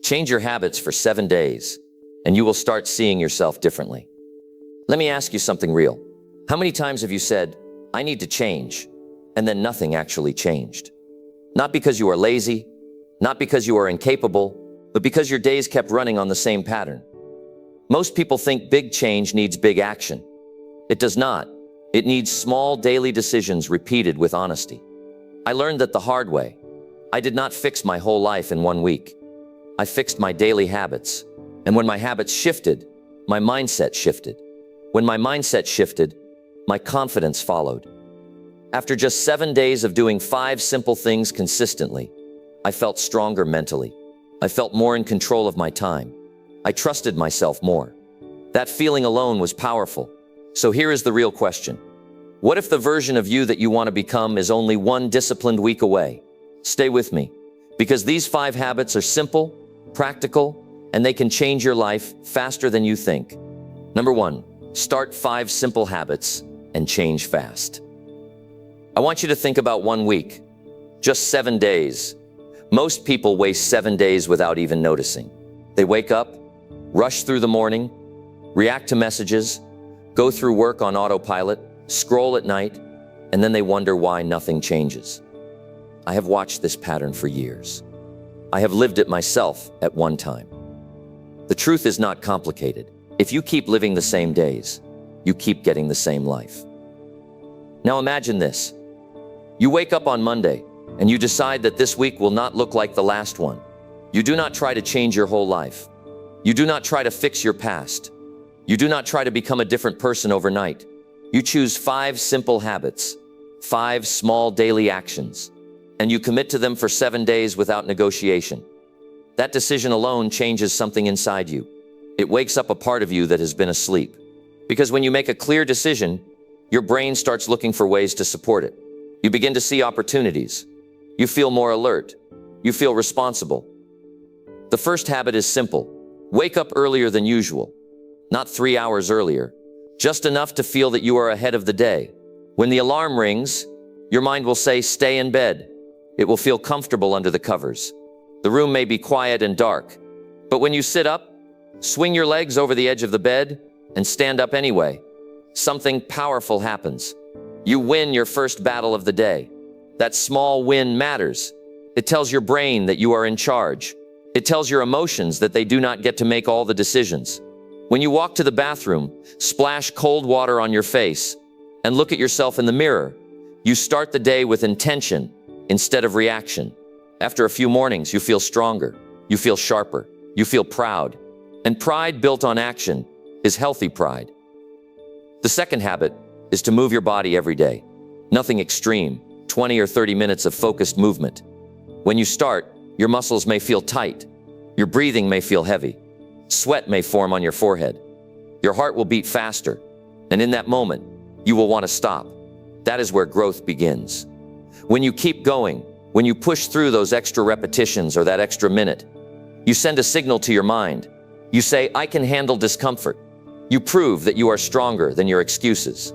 Change your habits for 7 days, and you will start seeing yourself differently. Let me ask you something real. How many times have you said, "I need to change," and then nothing actually changed? Not because you are lazy, not because you are incapable, but because your days kept running on the same pattern. Most people think big change needs big action. It does not. It needs small daily decisions repeated with honesty. I learned that the hard way. I did not fix my whole life in 1 week. I fixed my daily habits. And when my habits shifted, my mindset shifted. When my mindset shifted, my confidence followed. After just 7 days of doing 5 simple things consistently, I felt stronger mentally. I felt more in control of my time. I trusted myself more. That feeling alone was powerful. So here is the real question. What if the version of you that you want to become is only 1 disciplined week away? Stay with me, because these 5 habits are simple, practical, and they can change your life faster than you think. Number 1, start 5 simple habits and change fast. I want you to think about 1 week, just 7 days. Most people waste 7 days without even noticing. They wake up, rush through the morning, react to messages, go through work on autopilot, scroll at night, and then they wonder why nothing changes. I have watched this pattern for years. I have lived it myself at one time. The truth is not complicated. If you keep living the same days, you keep getting the same life. Now imagine this. You wake up on Monday, and you decide that this week will not look like the last one. You do not try to change your whole life. You do not try to fix your past. You do not try to become a different person overnight. You choose 5 simple habits, 5 small daily actions, and you commit to them for 7 days without negotiation. That decision alone changes something inside you. It wakes up a part of you that has been asleep. Because when you make a clear decision, your brain starts looking for ways to support it. You begin to see opportunities. You feel more alert. You feel responsible. The first habit is simple. Wake up earlier than usual. Not 3 hours earlier. Just enough to feel that you are ahead of the day. When the alarm rings, your mind will say, "Stay in bed." It will feel comfortable under the covers. The room may be quiet and dark, but when you sit up, swing your legs over the edge of the bed, and stand up anyway, something powerful happens. You win your first battle of the day. That small win matters. It tells your brain that you are in charge. It tells your emotions that they do not get to make all the decisions. When you walk to the bathroom, splash cold water on your face, and look at yourself in the mirror, you start the day with intention instead of reaction. After a few mornings, you feel stronger, you feel sharper, you feel proud. And pride built on action is healthy pride. The second habit is to move your body every day. Nothing extreme, 20 or 30 minutes of focused movement. When you start, your muscles may feel tight, your breathing may feel heavy, sweat may form on your forehead, your heart will beat faster, and in that moment, you will want to stop. That is where growth begins. When you keep going, when you push through those extra repetitions or that extra minute, you send a signal to your mind. You say, "I can handle discomfort." You prove that you are stronger than your excuses.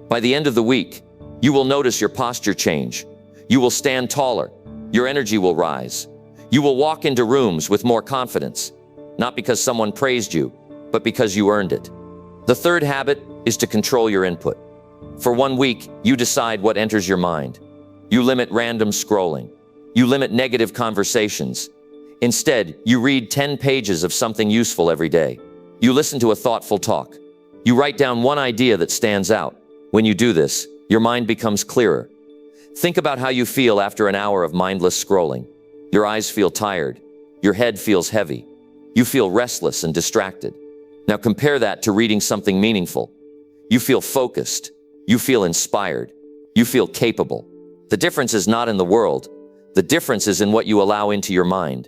By the end of the week, you will notice your posture change. You will stand taller. Your energy will rise. You will walk into rooms with more confidence, not because someone praised you, but because you earned it. The third habit is to control your input. For 1 week, you decide what enters your mind. You limit random scrolling. You limit negative conversations. Instead, you read 10 pages of something useful every day. You listen to a thoughtful talk. You write down one idea that stands out. When you do this, your mind becomes clearer. Think about how you feel after an hour of mindless scrolling. Your eyes feel tired. Your head feels heavy. You feel restless and distracted. Now compare that to reading something meaningful. You feel focused. You feel inspired. You feel capable. The difference is not in the world. The difference is in what you allow into your mind.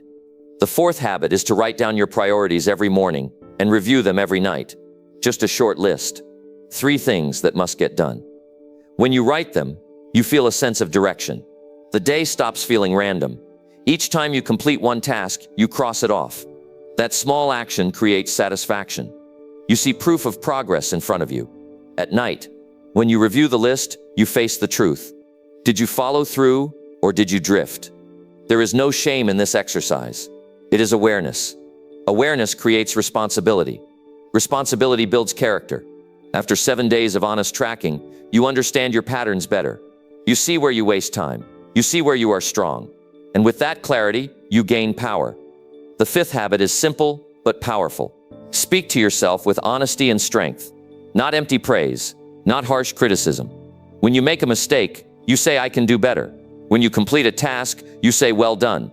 The fourth habit is to write down your priorities every morning and review them every night. Just a short list. 3 things that must get done. When you write them, you feel a sense of direction. The day stops feeling random. Each time you complete one task, you cross it off. That small action creates satisfaction. You see proof of progress in front of you. At night, when you review the list, you face the truth. Did you follow through or did you drift? There is no shame in this exercise. It is awareness. Awareness creates responsibility. Responsibility builds character. After 7 days of honest tracking, you understand your patterns better. You see where you waste time. You see where you are strong. And with that clarity, you gain power. The fifth habit is simple but powerful. Speak to yourself with honesty and strength. Not empty praise, not harsh criticism. When you make a mistake, you say, "I can do better." When you complete a task, you say, "Well done."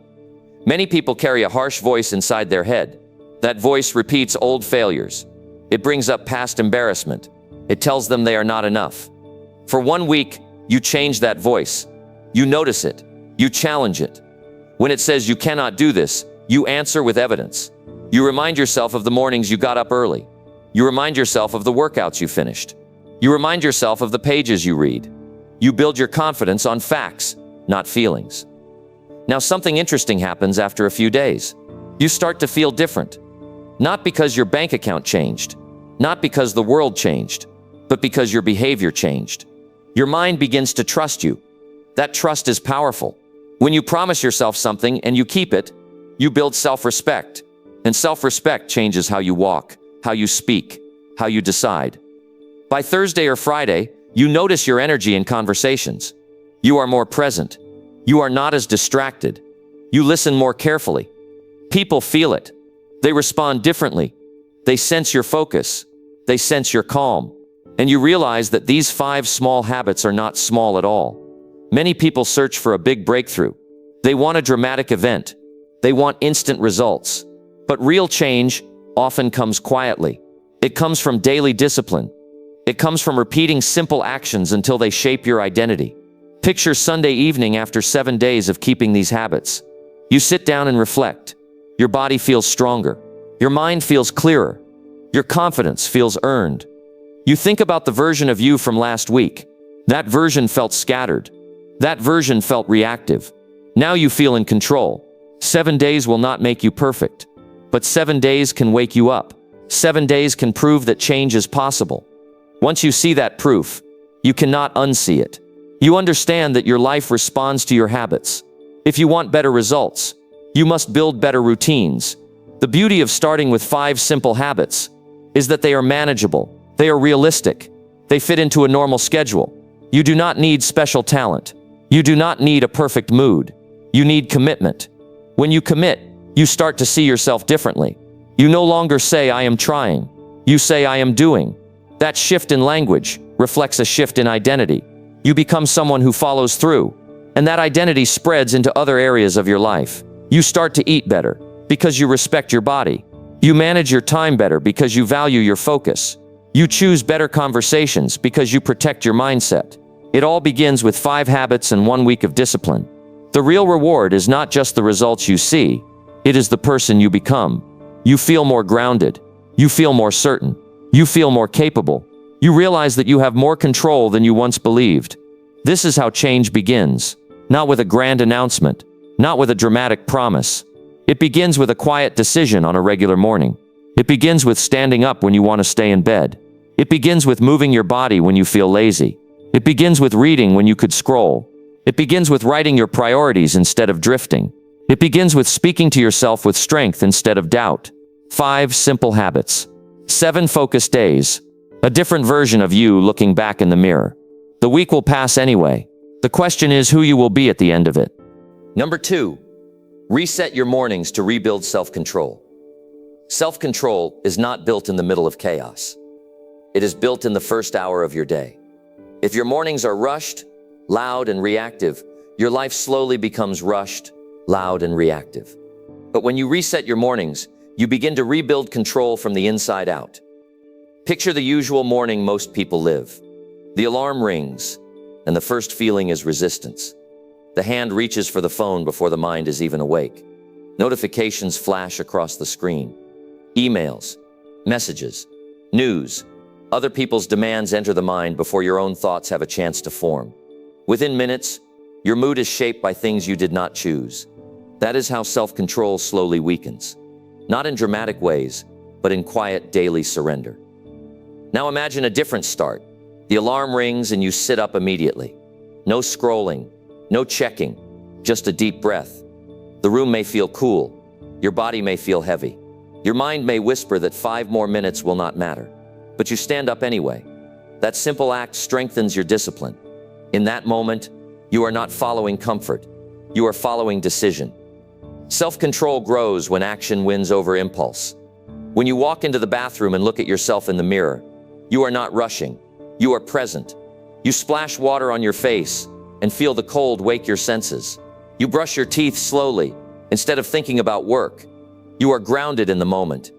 Many people carry a harsh voice inside their head. That voice repeats old failures. It brings up past embarrassment. It tells them they are not enough. For 1 week, you change that voice. You notice it. You challenge it. When it says you cannot do this, you answer with evidence. You remind yourself of the mornings you got up early. You remind yourself of the workouts you finished. You remind yourself of the pages you read. You build your confidence on facts, not feelings. Now, something interesting happens after a few days. You start to feel different. Not because your bank account changed, not because the world changed, but because your behavior changed. Your mind begins to trust you. That trust is powerful. When you promise yourself something and you keep it, you build self-respect. And self-respect changes how you walk, how you speak, how you decide. By Thursday or Friday, you notice your energy in conversations. You are more present. You are not as distracted. You listen more carefully. People feel it. They respond differently. They sense your focus. They sense your calm. And you realize that these 5 small habits are not small at all. Many people search for a big breakthrough. They want a dramatic event. They want instant results. But real change often comes quietly. It comes from daily discipline. It comes from repeating simple actions until they shape your identity. Picture Sunday evening after 7 days of keeping these habits. You sit down and reflect. Your body feels stronger. Your mind feels clearer. Your confidence feels earned. You think about the version of you from last week. That version felt scattered. That version felt reactive. Now you feel in control. 7 days will not make you perfect. But 7 days can wake you up. 7 days can prove that change is possible. Once you see that proof, you cannot unsee it. You understand that your life responds to your habits. If you want better results, you must build better routines. The beauty of starting with 5 simple habits is that they are manageable. They are realistic. They fit into a normal schedule. You do not need special talent. You do not need a perfect mood. You need commitment. When you commit, you start to see yourself differently. You no longer say, "I am trying." You say, "I am doing." That shift in language reflects a shift in identity. You become someone who follows through, and that identity spreads into other areas of your life. You start to eat better because you respect your body. You manage your time better because you value your focus. You choose better conversations because you protect your mindset. It all begins with 5 habits and 1 week of discipline. The real reward is not just the results you see, it is the person you become. You feel more grounded. You feel more certain. You feel more capable. You realize that you have more control than you once believed. This is how change begins. Not with a grand announcement, not with a dramatic promise. It begins with a quiet decision on a regular morning. It begins with standing up when you want to stay in bed. It begins with moving your body when you feel lazy. It begins with reading when you could scroll. It begins with writing your priorities instead of drifting. It begins with speaking to yourself with strength instead of doubt. 5 simple habits. 7 focused days. A different version of you looking back in the mirror. The week will pass anyway. The question is who you will be at the end of it. Number 2, reset your mornings to rebuild self-control. Self-control is not built in the middle of chaos. It is built in the first hour of your day. If your mornings are rushed, loud, and reactive, your life slowly becomes rushed, loud, and reactive. But when you reset your mornings, you begin to rebuild control from the inside out. Picture the usual morning most people live. The alarm rings, and the first feeling is resistance. The hand reaches for the phone before the mind is even awake. Notifications flash across the screen. Emails, messages, news. Other people's demands enter the mind before your own thoughts have a chance to form. Within minutes, your mood is shaped by things you did not choose. That is how self-control slowly weakens. Not in dramatic ways, but in quiet daily surrender. Now imagine a different start. The alarm rings and you sit up immediately. No scrolling, no checking, just a deep breath. The room may feel cool. Your body may feel heavy. Your mind may whisper that 5 more minutes will not matter. But you stand up anyway. That simple act strengthens your discipline. In that moment, you are not following comfort. You are following decision. Self-control grows when action wins over impulse. When you walk into the bathroom and look at yourself in the mirror, you are not rushing. You are present. You splash water on your face and feel the cold wake your senses. You brush your teeth slowly instead of thinking about work. You are grounded in the moment.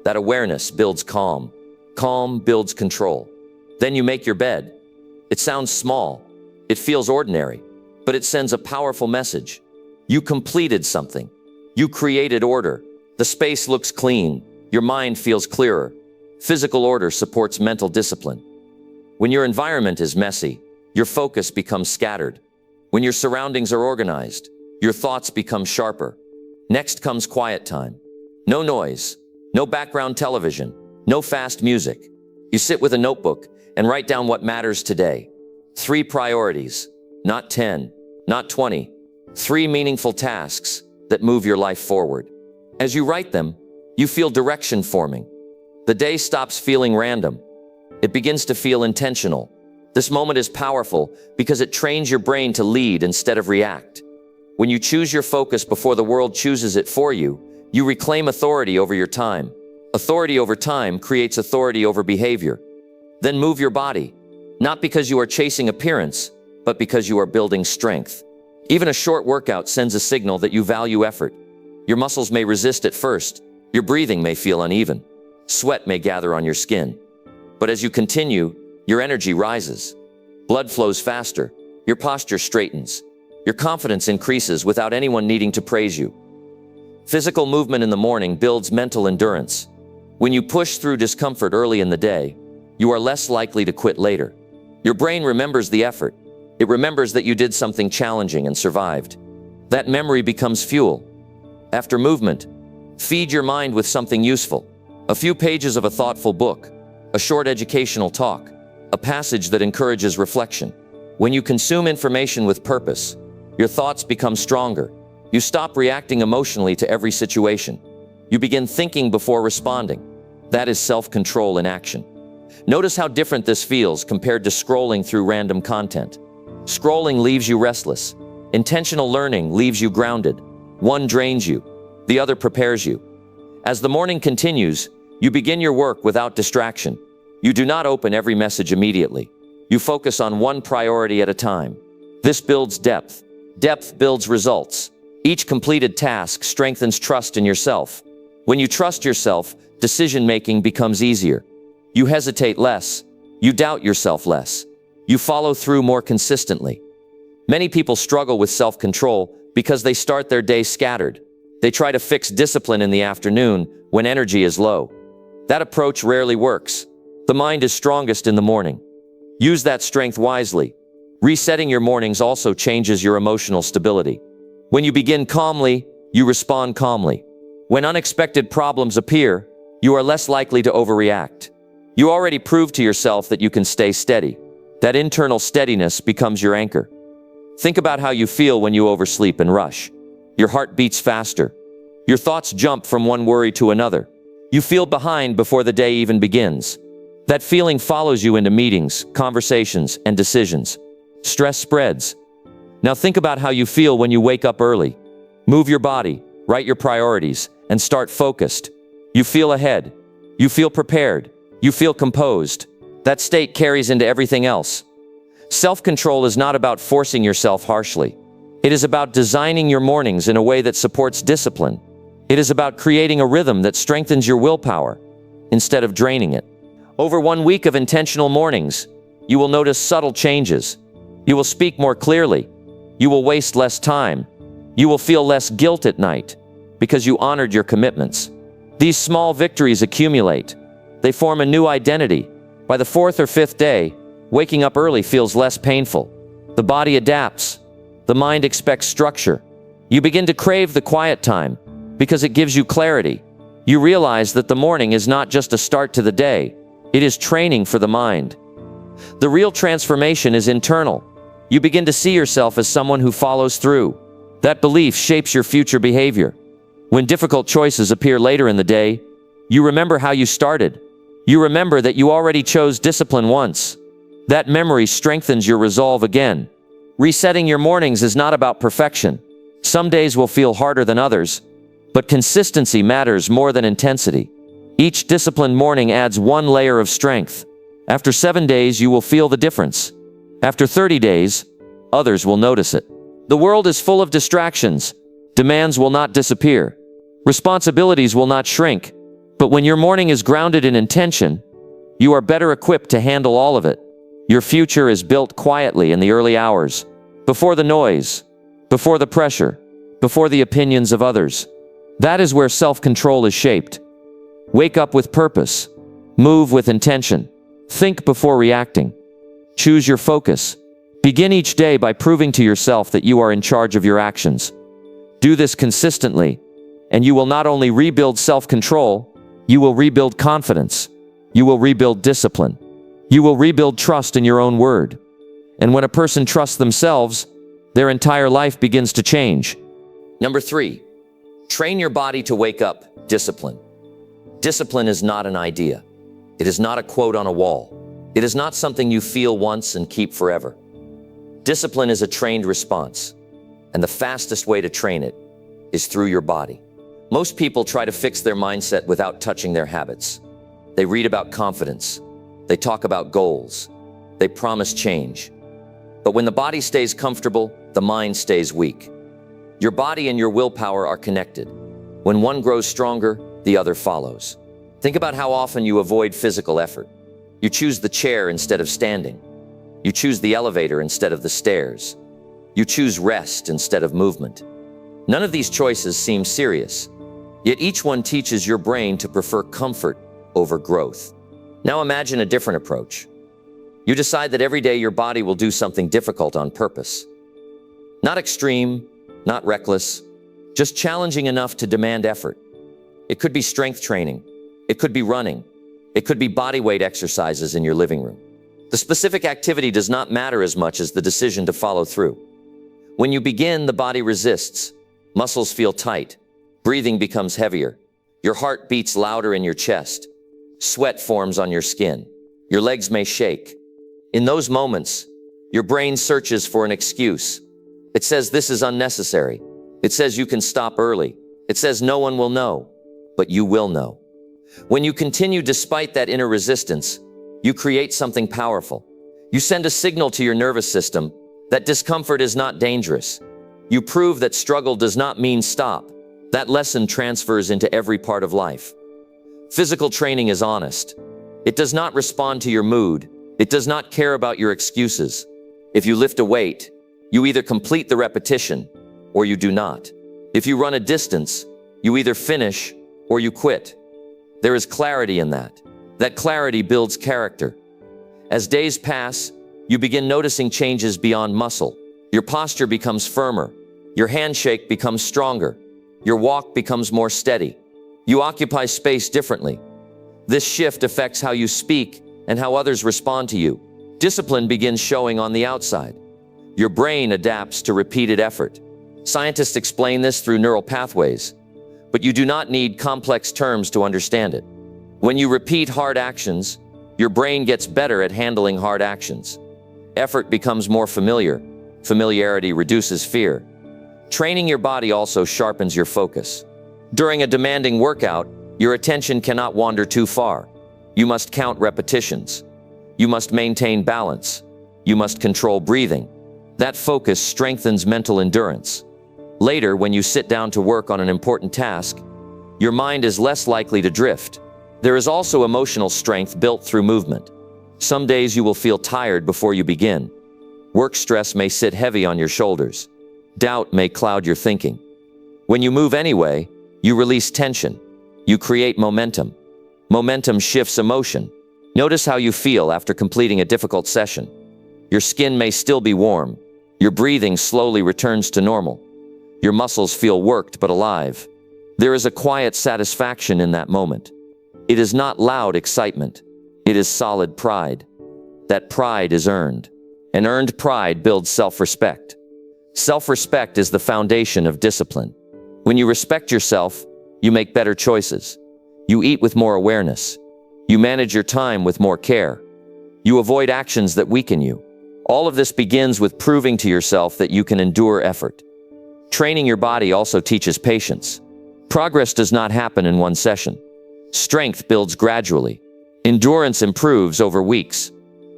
That awareness builds calm. Calm builds control. Then you make your bed. It sounds small. It feels ordinary, but it sends a powerful message. You completed something. You created order. The space looks clean. Your mind feels clearer. Physical order supports mental discipline. When your environment is messy, your focus becomes scattered. When your surroundings are organized, your thoughts become sharper. Next comes quiet time. No noise, no background television, no fast music. You sit with a notebook and write down what matters today. 3 priorities, not 10, not 20. 3 meaningful tasks that move your life forward. As you write them, you feel direction forming. The day stops feeling random. It begins to feel intentional. This moment is powerful because it trains your brain to lead instead of react. When you choose your focus before the world chooses it for you, you reclaim authority over your time. Authority over time creates authority over behavior. Then move your body, not because you are chasing appearance, but because you are building strength. Even a short workout sends a signal that you value effort. Your muscles may resist at first. Your breathing may feel uneven. Sweat may gather on your skin. But as you continue, your energy rises. Blood flows faster. Your posture straightens. Your confidence increases without anyone needing to praise you. Physical movement in the morning builds mental endurance. When you push through discomfort early in the day, you are less likely to quit later. Your brain remembers the effort. It remembers that you did something challenging and survived. That memory becomes fuel. After movement, feed your mind with something useful. A few pages of a thoughtful book, a short educational talk, a passage that encourages reflection. When you consume information with purpose, your thoughts become stronger. You stop reacting emotionally to every situation. You begin thinking before responding. That is self-control in action. Notice how different this feels compared to scrolling through random content. Scrolling leaves you restless. Intentional learning leaves you grounded. One drains you, the other prepares you. As the morning continues, you begin your work without distraction. You do not open every message immediately. You focus on one priority at a time. This builds depth. Depth builds results. Each completed task strengthens trust in yourself. When you trust yourself, decision-making becomes easier. You hesitate less. You doubt yourself less. You follow through more consistently. Many people struggle with self-control because they start their day scattered. They try to fix discipline in the afternoon when energy is low. That approach rarely works. The mind is strongest in the morning. Use that strength wisely. Resetting your mornings also changes your emotional stability. When you begin calmly, you respond calmly. When unexpected problems appear, you are less likely to overreact. You already proved to yourself that you can stay steady. That internal steadiness becomes your anchor. Think about how you feel when you oversleep and rush. Your heart beats faster. Your thoughts jump from one worry to another. You feel behind before the day even begins. That feeling follows you into meetings, conversations, and decisions. Stress spreads. Now think about how you feel when you wake up early. Move your body, write your priorities, and start focused. You feel ahead. You feel prepared. You feel composed. That state carries into everything else. Self-control is not about forcing yourself harshly. It is about designing your mornings in a way that supports discipline. It is about creating a rhythm that strengthens your willpower instead of draining it. Over 1 week of intentional mornings, you will notice subtle changes. You will speak more clearly. You will waste less time. You will feel less guilt at night because you honored your commitments. These small victories accumulate. They form a new identity. By the 4th or 5th day, waking up early feels less painful. The body adapts. The mind expects structure. You begin to crave the quiet time because it gives you clarity. You realize that the morning is not just a start to the day. It is training for the mind. The real transformation is internal. You begin to see yourself as someone who follows through, That belief shapes your future behavior. When difficult choices appear later in the day, you remember how you started. You remember that you already chose discipline once. That memory strengthens your resolve again. Resetting your mornings is not about perfection. Some days will feel harder than others, but consistency matters more than intensity. Each disciplined morning adds one layer of strength. After 7 days, you will feel the difference. After 30 days, others will notice it. The world is full of distractions. Demands will not disappear. Responsibilities will not shrink. But when your morning is grounded in intention, you are better equipped to handle all of it. Your future is built quietly in the early hours, before the noise, before the pressure, before the opinions of others. That is where self-control is shaped. Wake up with purpose. Move with intention. Think before reacting. Choose your focus. Begin each day by proving to yourself that you are in charge of your actions. Do this consistently, and you will not only rebuild self-control, you will rebuild confidence. You will rebuild discipline. You will rebuild trust in your own word. And when a person trusts themselves, their entire life begins to change. Number 3, train your body to wake up. Discipline. Discipline is not an idea. It is not a quote on a wall. It is not something you feel once and keep forever. Discipline is a trained response, and the fastest way to train it is through your body. Most people try to fix their mindset without touching their habits. They read about confidence. They talk about goals. They promise change. But when the body stays comfortable, the mind stays weak. Your body and your willpower are connected. When one grows stronger, the other follows. Think about how often you avoid physical effort. You choose the chair instead of standing. You choose the elevator instead of the stairs. You choose rest instead of movement. None of these choices seem serious, yet each one teaches your brain to prefer comfort over growth. Now imagine a different approach. You decide that every day your body will do something difficult on purpose. Not extreme, not reckless, just challenging enough to demand effort. It could be strength training. It could be running. It could be body weight exercises in your living room. The specific activity does not matter as much as the decision to follow through. When you begin, the body resists. Muscles feel tight. Breathing becomes heavier. Your heart beats louder in your chest. Sweat forms on your skin. Your legs may shake. In those moments, your brain searches for an excuse. It says this is unnecessary. It says you can stop early. It says no one will know, but you will know. When you continue despite that inner resistance, you create something powerful. You send a signal to your nervous system that discomfort is not dangerous. You prove that struggle does not mean stop. That lesson transfers into every part of life. Physical training is honest. It does not respond to your mood. It does not care about your excuses. If you lift a weight, you either complete the repetition or you do not. If you run a distance, you either finish or you quit. There is clarity in that. That clarity builds character. As days pass, you begin noticing changes beyond muscle. Your posture becomes firmer. Your handshake becomes stronger. Your walk becomes more steady. You occupy space differently. This shift affects how you speak and how others respond to you. Discipline begins showing on the outside. Your brain adapts to repeated effort. Scientists explain this through neural pathways, but you do not need complex terms to understand it. When you repeat hard actions, your brain gets better at handling hard actions. Effort becomes more familiar. Familiarity reduces fear. Training your body also sharpens your focus. During a demanding workout, your attention cannot wander too far. You must count repetitions. You must maintain balance. You must control breathing. That focus strengthens mental endurance. Later, when you sit down to work on an important task, your mind is less likely to drift. There is also emotional strength built through movement. Some days you will feel tired before you begin. Work stress may sit heavy on your shoulders. Doubt may cloud your thinking. When you move anyway, you release tension. You create momentum. Momentum shifts emotion. Notice how you feel after completing a difficult session. Your skin may still be warm. Your breathing slowly returns to normal. Your muscles feel worked but alive. There is a quiet satisfaction in that moment. It is not loud excitement. It is solid pride. That pride is earned. And earned pride builds self-respect. Self-respect is the foundation of discipline. When you respect yourself, you make better choices. You eat with more awareness. You manage your time with more care. You avoid actions that weaken you. All of this begins with proving to yourself that you can endure effort. Training your body also teaches patience. Progress does not happen in one session. Strength builds gradually. Endurance improves over weeks.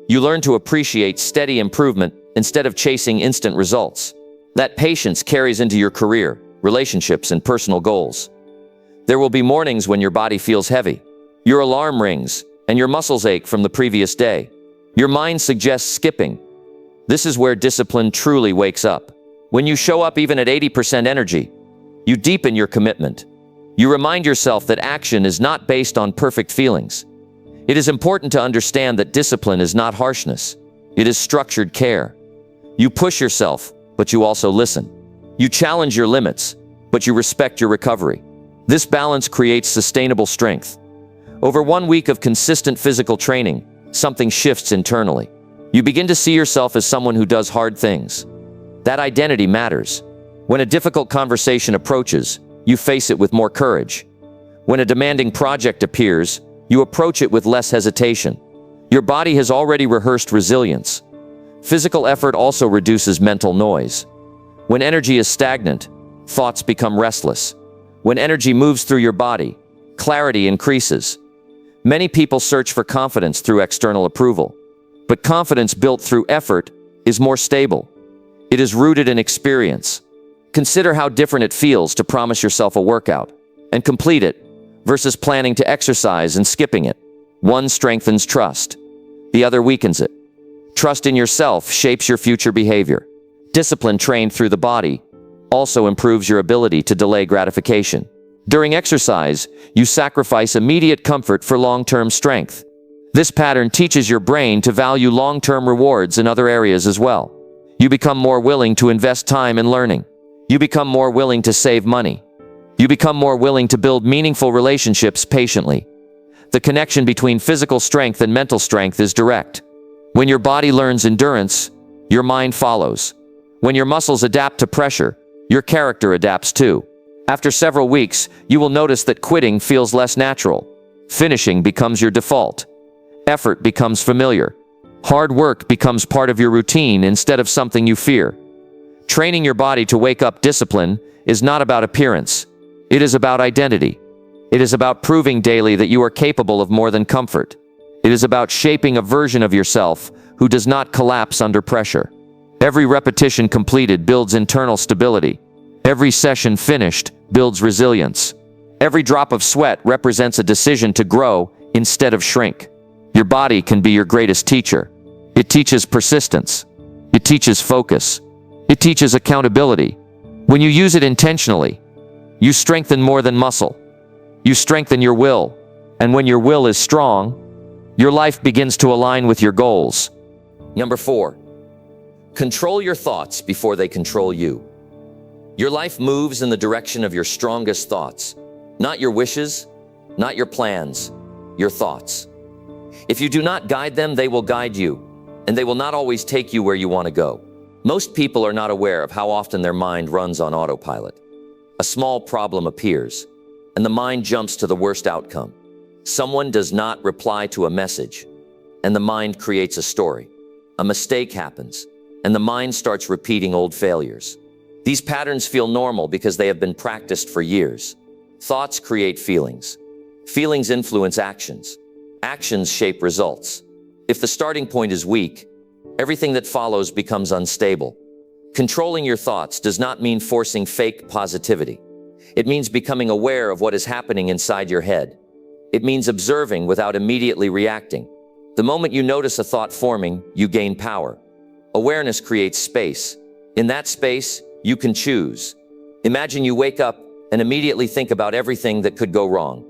You learn to appreciate steady improvement instead of chasing instant results. That patience carries into your career, relationships, and personal goals. There will be mornings when your body feels heavy. Your alarm rings, and your muscles ache from the previous day. Your mind suggests skipping. This is where discipline truly wakes up. When you show up even at 80% energy, you deepen your commitment. You remind yourself that action is not based on perfect feelings. It is important to understand that discipline is not harshness. It is structured care. You push yourself, but you also listen. You challenge your limits, but you respect your recovery. This balance creates sustainable strength. Over 1 week of consistent physical training, something shifts internally. You begin to see yourself as someone who does hard things. That identity matters. When a difficult conversation approaches, you face it with more courage. When a demanding project appears, you approach it with less hesitation. Your body has already rehearsed resilience. Physical effort also reduces mental noise. When energy is stagnant, thoughts become restless. When energy moves through your body, clarity increases. Many people search for confidence through external approval, but confidence built through effort is more stable. It is rooted in experience. Consider how different it feels to promise yourself a workout and complete it versus planning to exercise and skipping it. One strengthens trust, the other weakens it. Trust in yourself shapes your future behavior. Discipline trained through the body also improves your ability to delay gratification. During exercise, you sacrifice immediate comfort for long-term strength. This pattern teaches your brain to value long-term rewards in other areas as well. You become more willing to invest time in learning. You become more willing to save money. You become more willing to build meaningful relationships patiently. The connection between physical strength and mental strength is direct. When your body learns endurance, your mind follows. When your muscles adapt to pressure, your character adapts too. After several weeks, you will notice that quitting feels less natural. Finishing becomes your default. Effort becomes familiar. Hard work becomes part of your routine instead of something you fear. Training your body to wake up discipline is not about appearance. It is about identity. It is about proving daily that you are capable of more than comfort. It is about shaping a version of yourself who does not collapse under pressure. Every repetition completed builds internal stability. Every session finished builds resilience. Every drop of sweat represents a decision to grow instead of shrink. Your body can be your greatest teacher. It teaches persistence. It teaches focus. It teaches accountability. When you use it intentionally, you strengthen more than muscle. You strengthen your will. And when your will is strong, your life begins to align with your goals. Number 4, control your thoughts before they control you. Your life moves in the direction of your strongest thoughts. Not your wishes, not your plans, your thoughts. If you do not guide them, they will guide you, and they will not always take you where you want to go. Most people are not aware of how often their mind runs on autopilot. A small problem appears, and the mind jumps to the worst outcome. Someone does not reply to a message, and the mind creates a story. A mistake happens, and the mind starts repeating old failures. These patterns feel normal because they have been practiced for years. Thoughts create feelings. Feelings influence actions. Actions shape results. If the starting point is weak, everything that follows becomes unstable. Controlling your thoughts does not mean forcing fake positivity. It means becoming aware of what is happening inside your head. It means observing without immediately reacting. The moment you notice a thought forming, you gain power. Awareness creates space. In that space, you can choose. Imagine you wake up and immediately think about everything that could go wrong.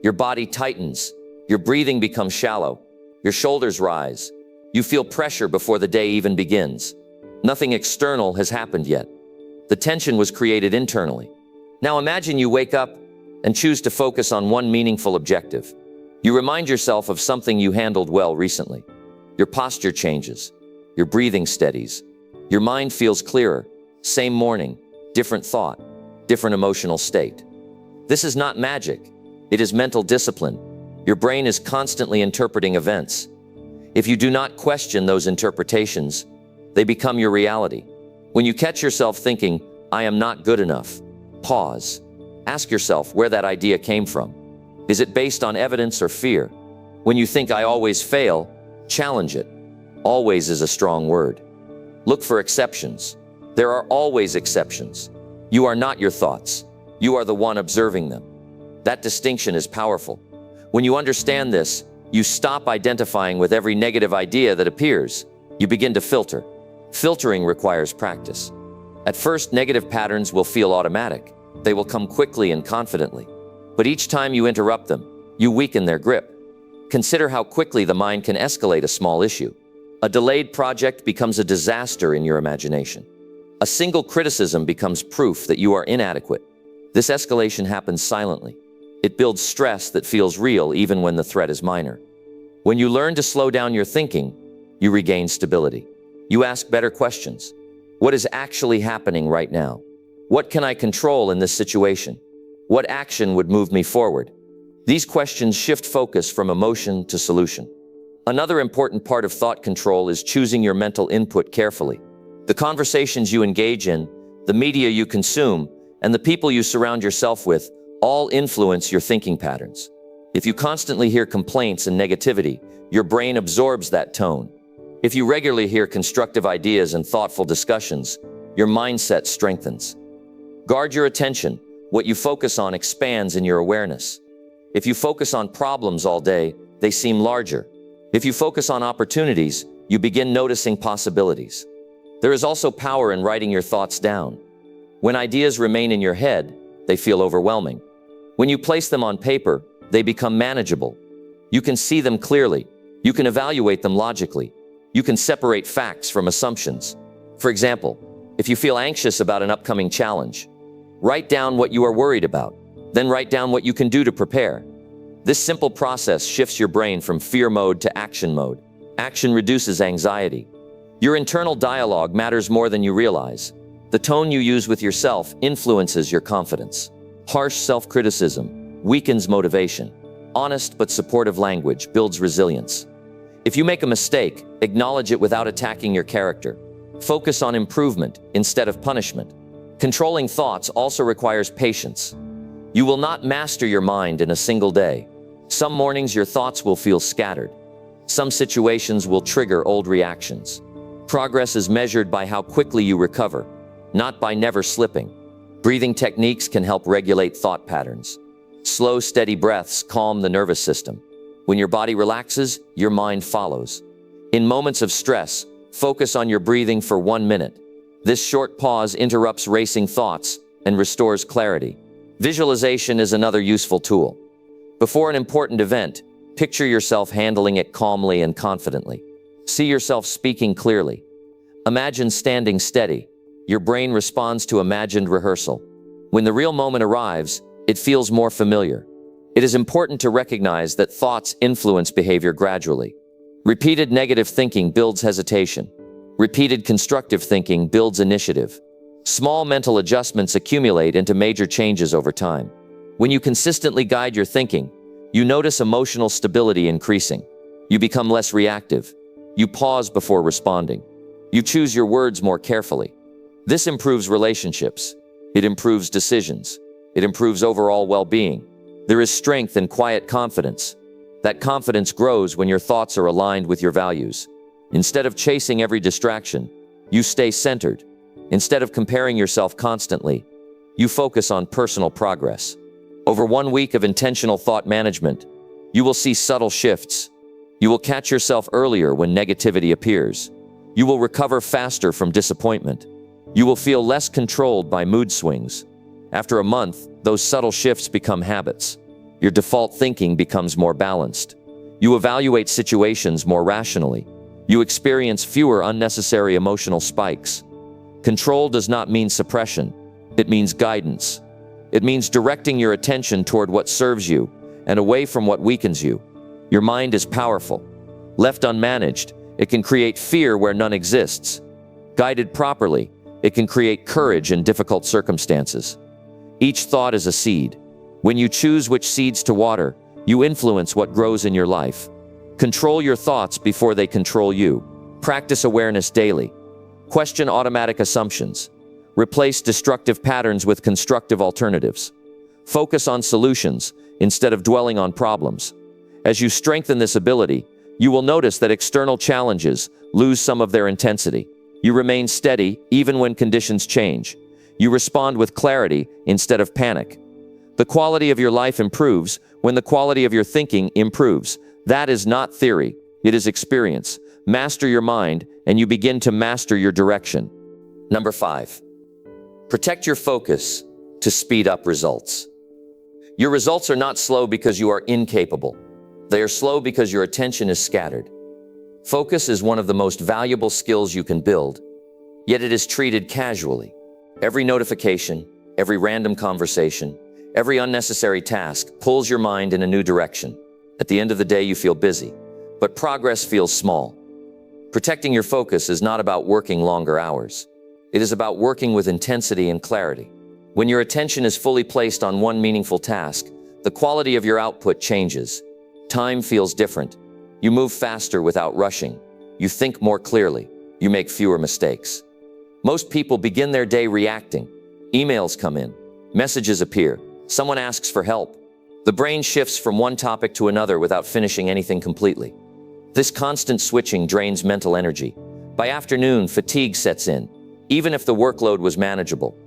Your body tightens. Your breathing becomes shallow. Your shoulders rise. You feel pressure before the day even begins. Nothing external has happened yet. The tension was created internally. Now imagine you wake up and choose to focus on one meaningful objective. You remind yourself of something you handled well recently. Your posture changes. Your breathing steadies. Your mind feels clearer. Same morning, different thought, different emotional state. This is not magic. It is mental discipline. Your brain is constantly interpreting events. If you do not question those interpretations, they become your reality. When you catch yourself thinking, "I am not good enough," pause. Ask yourself where that idea came from. Is it based on evidence or fear? When you think, "I always fail," challenge it. Always is a strong word. Look for exceptions. There are always exceptions. You are not your thoughts. You are the one observing them. That distinction is powerful. When you understand this, you stop identifying with every negative idea that appears. You begin to filter. Filtering requires practice. At first, negative patterns will feel automatic. They will come quickly and confidently. But each time you interrupt them, you weaken their grip. Consider how quickly the mind can escalate a small issue. A delayed project becomes a disaster in your imagination. A single criticism becomes proof that you are inadequate. This escalation happens silently. It builds stress that feels real even when the threat is minor. When you learn to slow down your thinking, you regain stability. You ask better questions. What is actually happening right now? What can I control in this situation? What action would move me forward? These questions shift focus from emotion to solution. Another important part of thought control is choosing your mental input carefully. The conversations you engage in, the media you consume, and the people you surround yourself with all influence your thinking patterns. If you constantly hear complaints and negativity, your brain absorbs that tone. If you regularly hear constructive ideas and thoughtful discussions, your mindset strengthens. Guard your attention. What you focus on expands in your awareness. If you focus on problems all day, they seem larger. If you focus on opportunities, you begin noticing possibilities. There is also power in writing your thoughts down. When ideas remain in your head, they feel overwhelming. When you place them on paper, they become manageable. You can see them clearly. You can evaluate them logically. You can separate facts from assumptions. For example, if you feel anxious about an upcoming challenge, write down what you are worried about. Then write down what you can do to prepare. This simple process shifts your brain from fear mode to action mode. Action reduces anxiety. Your internal dialogue matters more than you realize. The tone you use with yourself influences your confidence. Harsh self-criticism weakens motivation. Honest but supportive language builds resilience. If you make a mistake, acknowledge it without attacking your character. Focus on improvement instead of punishment. Controlling thoughts also requires patience. You will not master your mind in a single day. Some mornings your thoughts will feel scattered. Some situations will trigger old reactions. Progress is measured by how quickly you recover, not by never slipping. Breathing techniques can help regulate thought patterns. Slow, steady breaths calm the nervous system. When your body relaxes, your mind follows. In moments of stress, focus on your breathing for 1 minute. This short pause interrupts racing thoughts and restores clarity. Visualization is another useful tool. Before an important event, picture yourself handling it calmly and confidently. See yourself speaking clearly. Imagine standing steady. Your brain responds to imagined rehearsal. When the real moment arrives, it feels more familiar. It is important to recognize that thoughts influence behavior gradually. Repeated negative thinking builds hesitation. Repeated constructive thinking builds initiative. Small mental adjustments accumulate into major changes over time. When you consistently guide your thinking, you notice emotional stability increasing. You become less reactive. You pause before responding. You choose your words more carefully. This improves relationships. It improves decisions. It improves overall well-being. There is strength in quiet confidence. That confidence grows when your thoughts are aligned with your values. Instead of chasing every distraction, you stay centered. Instead of comparing yourself constantly, you focus on personal progress. Over 1 week of intentional thought management, you will see subtle shifts. You will catch yourself earlier when negativity appears. You will recover faster from disappointment. You will feel less controlled by mood swings. After a month, those subtle shifts become habits. Your default thinking becomes more balanced. You evaluate situations more rationally. You experience fewer unnecessary emotional spikes. Control does not mean suppression. It means guidance. It means directing your attention toward what serves you and away from what weakens you. Your mind is powerful. Left unmanaged, it can create fear where none exists. Guided properly, it can create courage in difficult circumstances. Each thought is a seed. When you choose which seeds to water, you influence what grows in your life. Control your thoughts before they control you. Practice awareness daily. Question automatic assumptions. Replace destructive patterns with constructive alternatives. Focus on solutions instead of dwelling on problems. As you strengthen this ability, you will notice that external challenges lose some of their intensity. You remain steady even when conditions change. You respond with clarity instead of panic. The quality of your life improves when the quality of your thinking improves. That is not theory, it is experience. Master your mind, and you begin to master your direction. Number 5. Protect your focus to speed up results. Your results are not slow because you are incapable. They are slow because your attention is scattered. Focus is one of the most valuable skills you can build, yet it is treated casually. Every notification, every random conversation, every unnecessary task pulls your mind in a new direction. At the end of the day, you feel busy, but progress feels small. Protecting your focus is not about working longer hours. It is about working with intensity and clarity. When your attention is fully placed on one meaningful task, the quality of your output changes. Time feels different. You move faster without rushing. You think more clearly. You make fewer mistakes. Most people begin their day reacting. Emails come in. Messages appear. Someone asks for help. The brain shifts from one topic to another without finishing anything completely. This constant switching drains mental energy. By afternoon, fatigue sets in, even if the workload was manageable.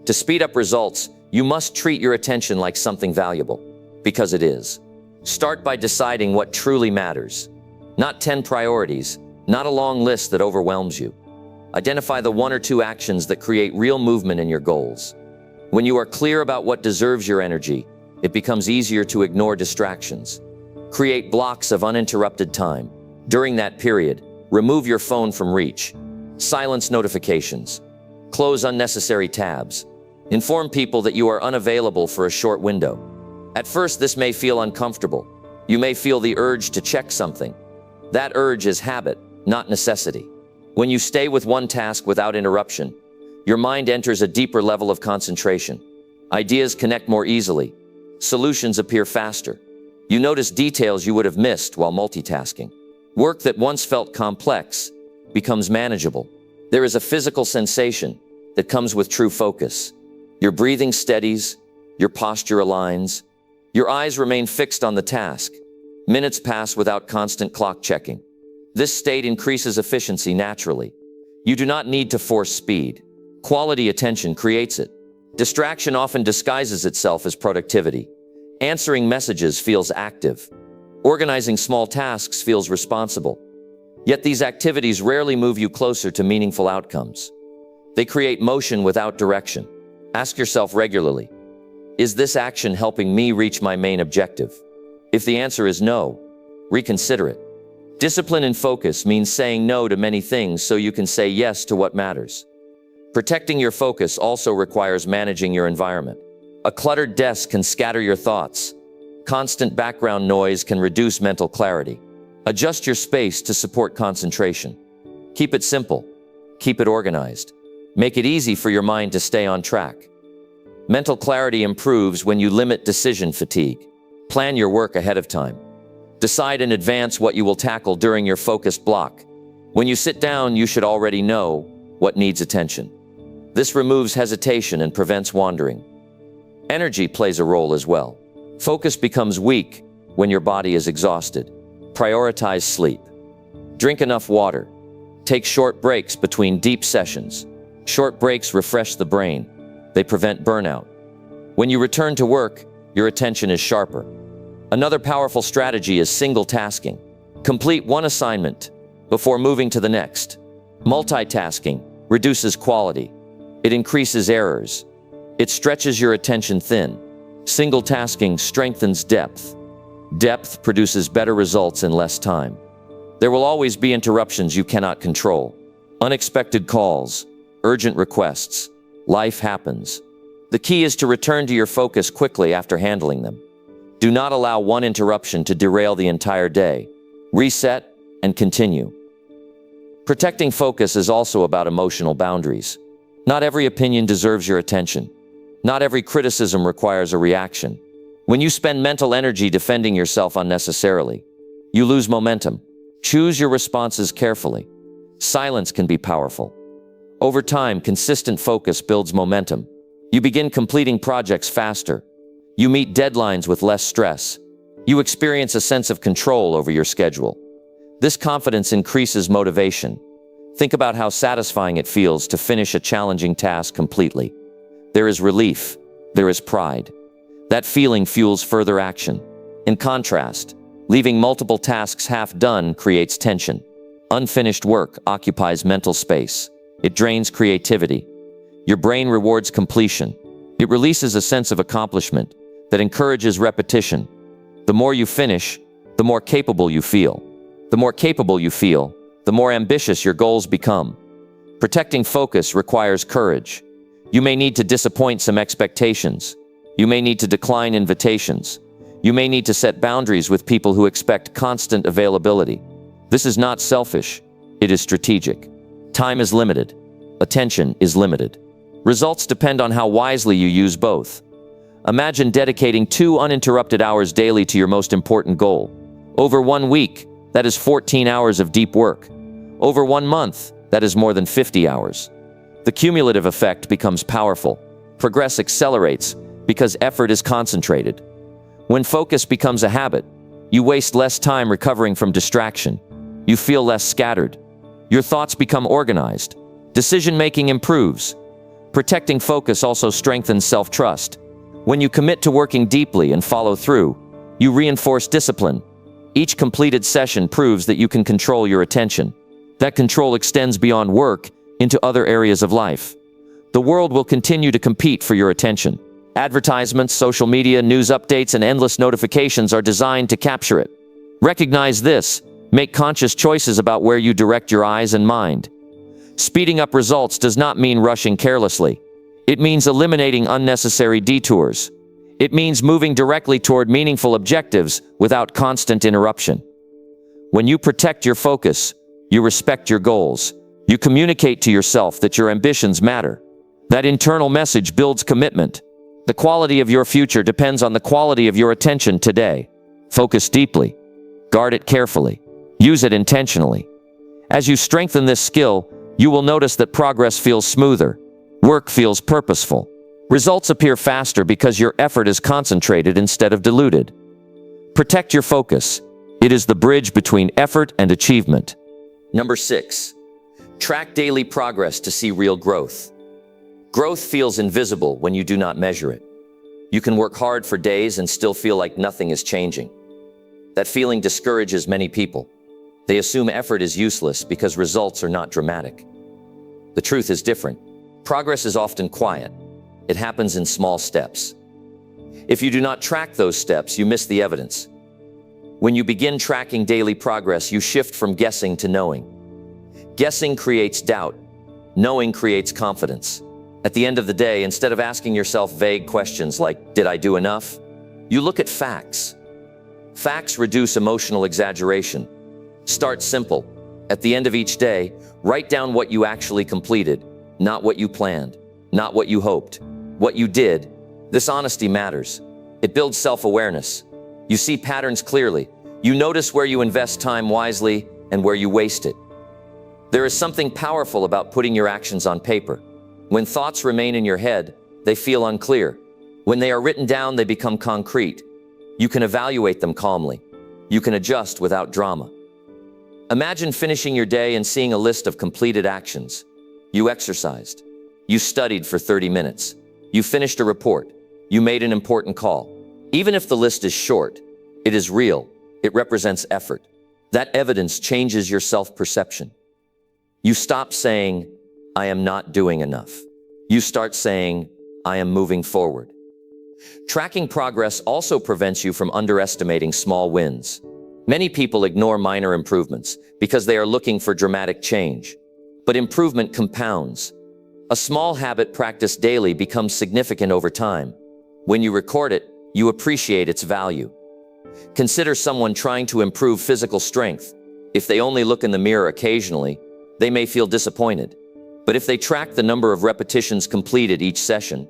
To speed up results, you must treat your attention like something valuable, because it is. Start by deciding what truly matters. Not 10 priorities, not a long list that overwhelms you. Identify the 1 or 2 actions that create real movement in your goals. When you are clear about what deserves your energy, it becomes easier to ignore distractions. Create blocks of uninterrupted time. During that period, remove your phone from reach. Silence notifications. Close unnecessary tabs. Inform people that you are unavailable for a short window. At first, this may feel uncomfortable. You may feel the urge to check something. That urge is habit, not necessity. When you stay with one task without interruption, your mind enters a deeper level of concentration. Ideas connect more easily. Solutions appear faster. You notice details you would have missed while multitasking. Work that once felt complex becomes manageable. There is a physical sensation that comes with true focus. Your breathing steadies, your posture aligns, your eyes remain fixed on the task. Minutes pass without constant clock checking. This state increases efficiency naturally. You do not need to force speed. Quality attention creates it. Distraction often disguises itself as productivity. Answering messages feels active. Organizing small tasks feels responsible. Yet these activities rarely move you closer to meaningful outcomes. They create motion without direction. Ask yourself regularly, is this action helping me reach my main objective? If the answer is no, reconsider it. Discipline and focus means saying no to many things so you can say yes to what matters. Protecting your focus also requires managing your environment. A cluttered desk can scatter your thoughts. Constant background noise can reduce mental clarity. Adjust your space to support concentration. Keep it simple. Keep it organized. Make it easy for your mind to stay on track. Mental clarity improves when you limit decision fatigue. Plan your work ahead of time. Decide in advance what you will tackle during your focused block. When you sit down, you should already know what needs attention. This removes hesitation and prevents wandering. Energy plays a role as well. Focus becomes weak when your body is exhausted. Prioritize sleep. Drink enough water. Take short breaks between deep sessions. Short breaks refresh the brain. They prevent burnout. When you return to work, your attention is sharper. Another powerful strategy is single tasking. Complete one assignment before moving to the next. Multitasking reduces quality. It increases errors. It stretches your attention thin. Single tasking strengthens depth. Depth produces better results in less time. There will always be interruptions you cannot control. Unexpected calls, urgent requests. Life happens. The key is to return to your focus quickly after handling them. Do not allow one interruption to derail the entire day. Reset and continue. Protecting focus is also about emotional boundaries. Not every opinion deserves your attention. Not every criticism requires a reaction. When you spend mental energy defending yourself unnecessarily, you lose momentum. Choose your responses carefully. Silence can be powerful. Over time, consistent focus builds momentum. You begin completing projects faster. You meet deadlines with less stress. You experience a sense of control over your schedule. This confidence increases motivation. Think about how satisfying it feels to finish a challenging task completely. There is relief. There is pride. That feeling fuels further action. In contrast, leaving multiple tasks half done creates tension. Unfinished work occupies mental space. It drains creativity. Your brain rewards completion. It releases a sense of accomplishment that encourages repetition. The more you finish, the more capable you feel. The more capable you feel, the more ambitious your goals become. Protecting focus requires courage. You may need to disappoint some expectations. You may need to decline invitations. You may need to set boundaries with people who expect constant availability. This is not selfish. It is strategic. Time is limited. Attention is limited. Results depend on how wisely you use both. Imagine dedicating 2 uninterrupted hours daily to your most important goal. Over 1 week, that is 14 hours of deep work. Over 1 month, that is more than 50 hours. The cumulative effect becomes powerful. Progress accelerates because effort is concentrated. When focus becomes a habit, you waste less time recovering from distraction. You feel less scattered. Your thoughts become organized. Decision-making improves. Protecting focus also strengthens self-trust. When you commit to working deeply and follow through, you reinforce discipline. Each completed session proves that you can control your attention. That control extends beyond work into other areas of life. The world will continue to compete for your attention. Advertisements, social media, news updates, and endless notifications are designed to capture it. Recognize this. Make conscious choices about where you direct your eyes and mind. Speeding up results does not mean rushing carelessly. It means eliminating unnecessary detours. It means moving directly toward meaningful objectives without constant interruption. When you protect your focus, you respect your goals. You communicate to yourself that your ambitions matter. That internal message builds commitment. The quality of your future depends on the quality of your attention today. Focus deeply. Guard it carefully. Use it intentionally. As you strengthen this skill, you will notice that progress feels smoother. Work feels purposeful. Results appear faster because your effort is concentrated instead of diluted. Protect your focus. It is the bridge between effort and achievement. Number 6. Track daily progress to see real growth. Growth feels invisible when you do not measure it. You can work hard for days and still feel like nothing is changing. That feeling discourages many people. They assume effort is useless because results are not dramatic. The truth is different. Progress is often quiet. It happens in small steps. If you do not track those steps, you miss the evidence. When you begin tracking daily progress, you shift from guessing to knowing. Guessing creates doubt. Knowing creates confidence. At the end of the day, instead of asking yourself vague questions like, did I do enough? You look at facts. Facts reduce emotional exaggeration. Start simple. At the end of each day, write down what you actually completed, not what you planned, not what you hoped. What you did. This honesty matters. It builds self-awareness. You see patterns clearly. You notice where you invest time wisely and where you waste it. There is something powerful about putting your actions on paper. When thoughts remain in your head, they feel unclear. When they are written down, they become concrete. You can evaluate them calmly. You can adjust without drama. Imagine finishing your day and seeing a list of completed actions. You exercised. You studied for 30 minutes. You finished a report. You made an important call. Even if the list is short, it is real. It represents effort. That evidence changes your self-perception. You stop saying, I am not doing enough. You start saying, I am moving forward. Tracking progress also prevents you from underestimating small wins. Many people ignore minor improvements because they are looking for dramatic change. But improvement compounds. A small habit practiced daily becomes significant over time. When you record it, you appreciate its value. Consider someone trying to improve physical strength. If they only look in the mirror occasionally, they may feel disappointed. But if they track the number of repetitions completed each session,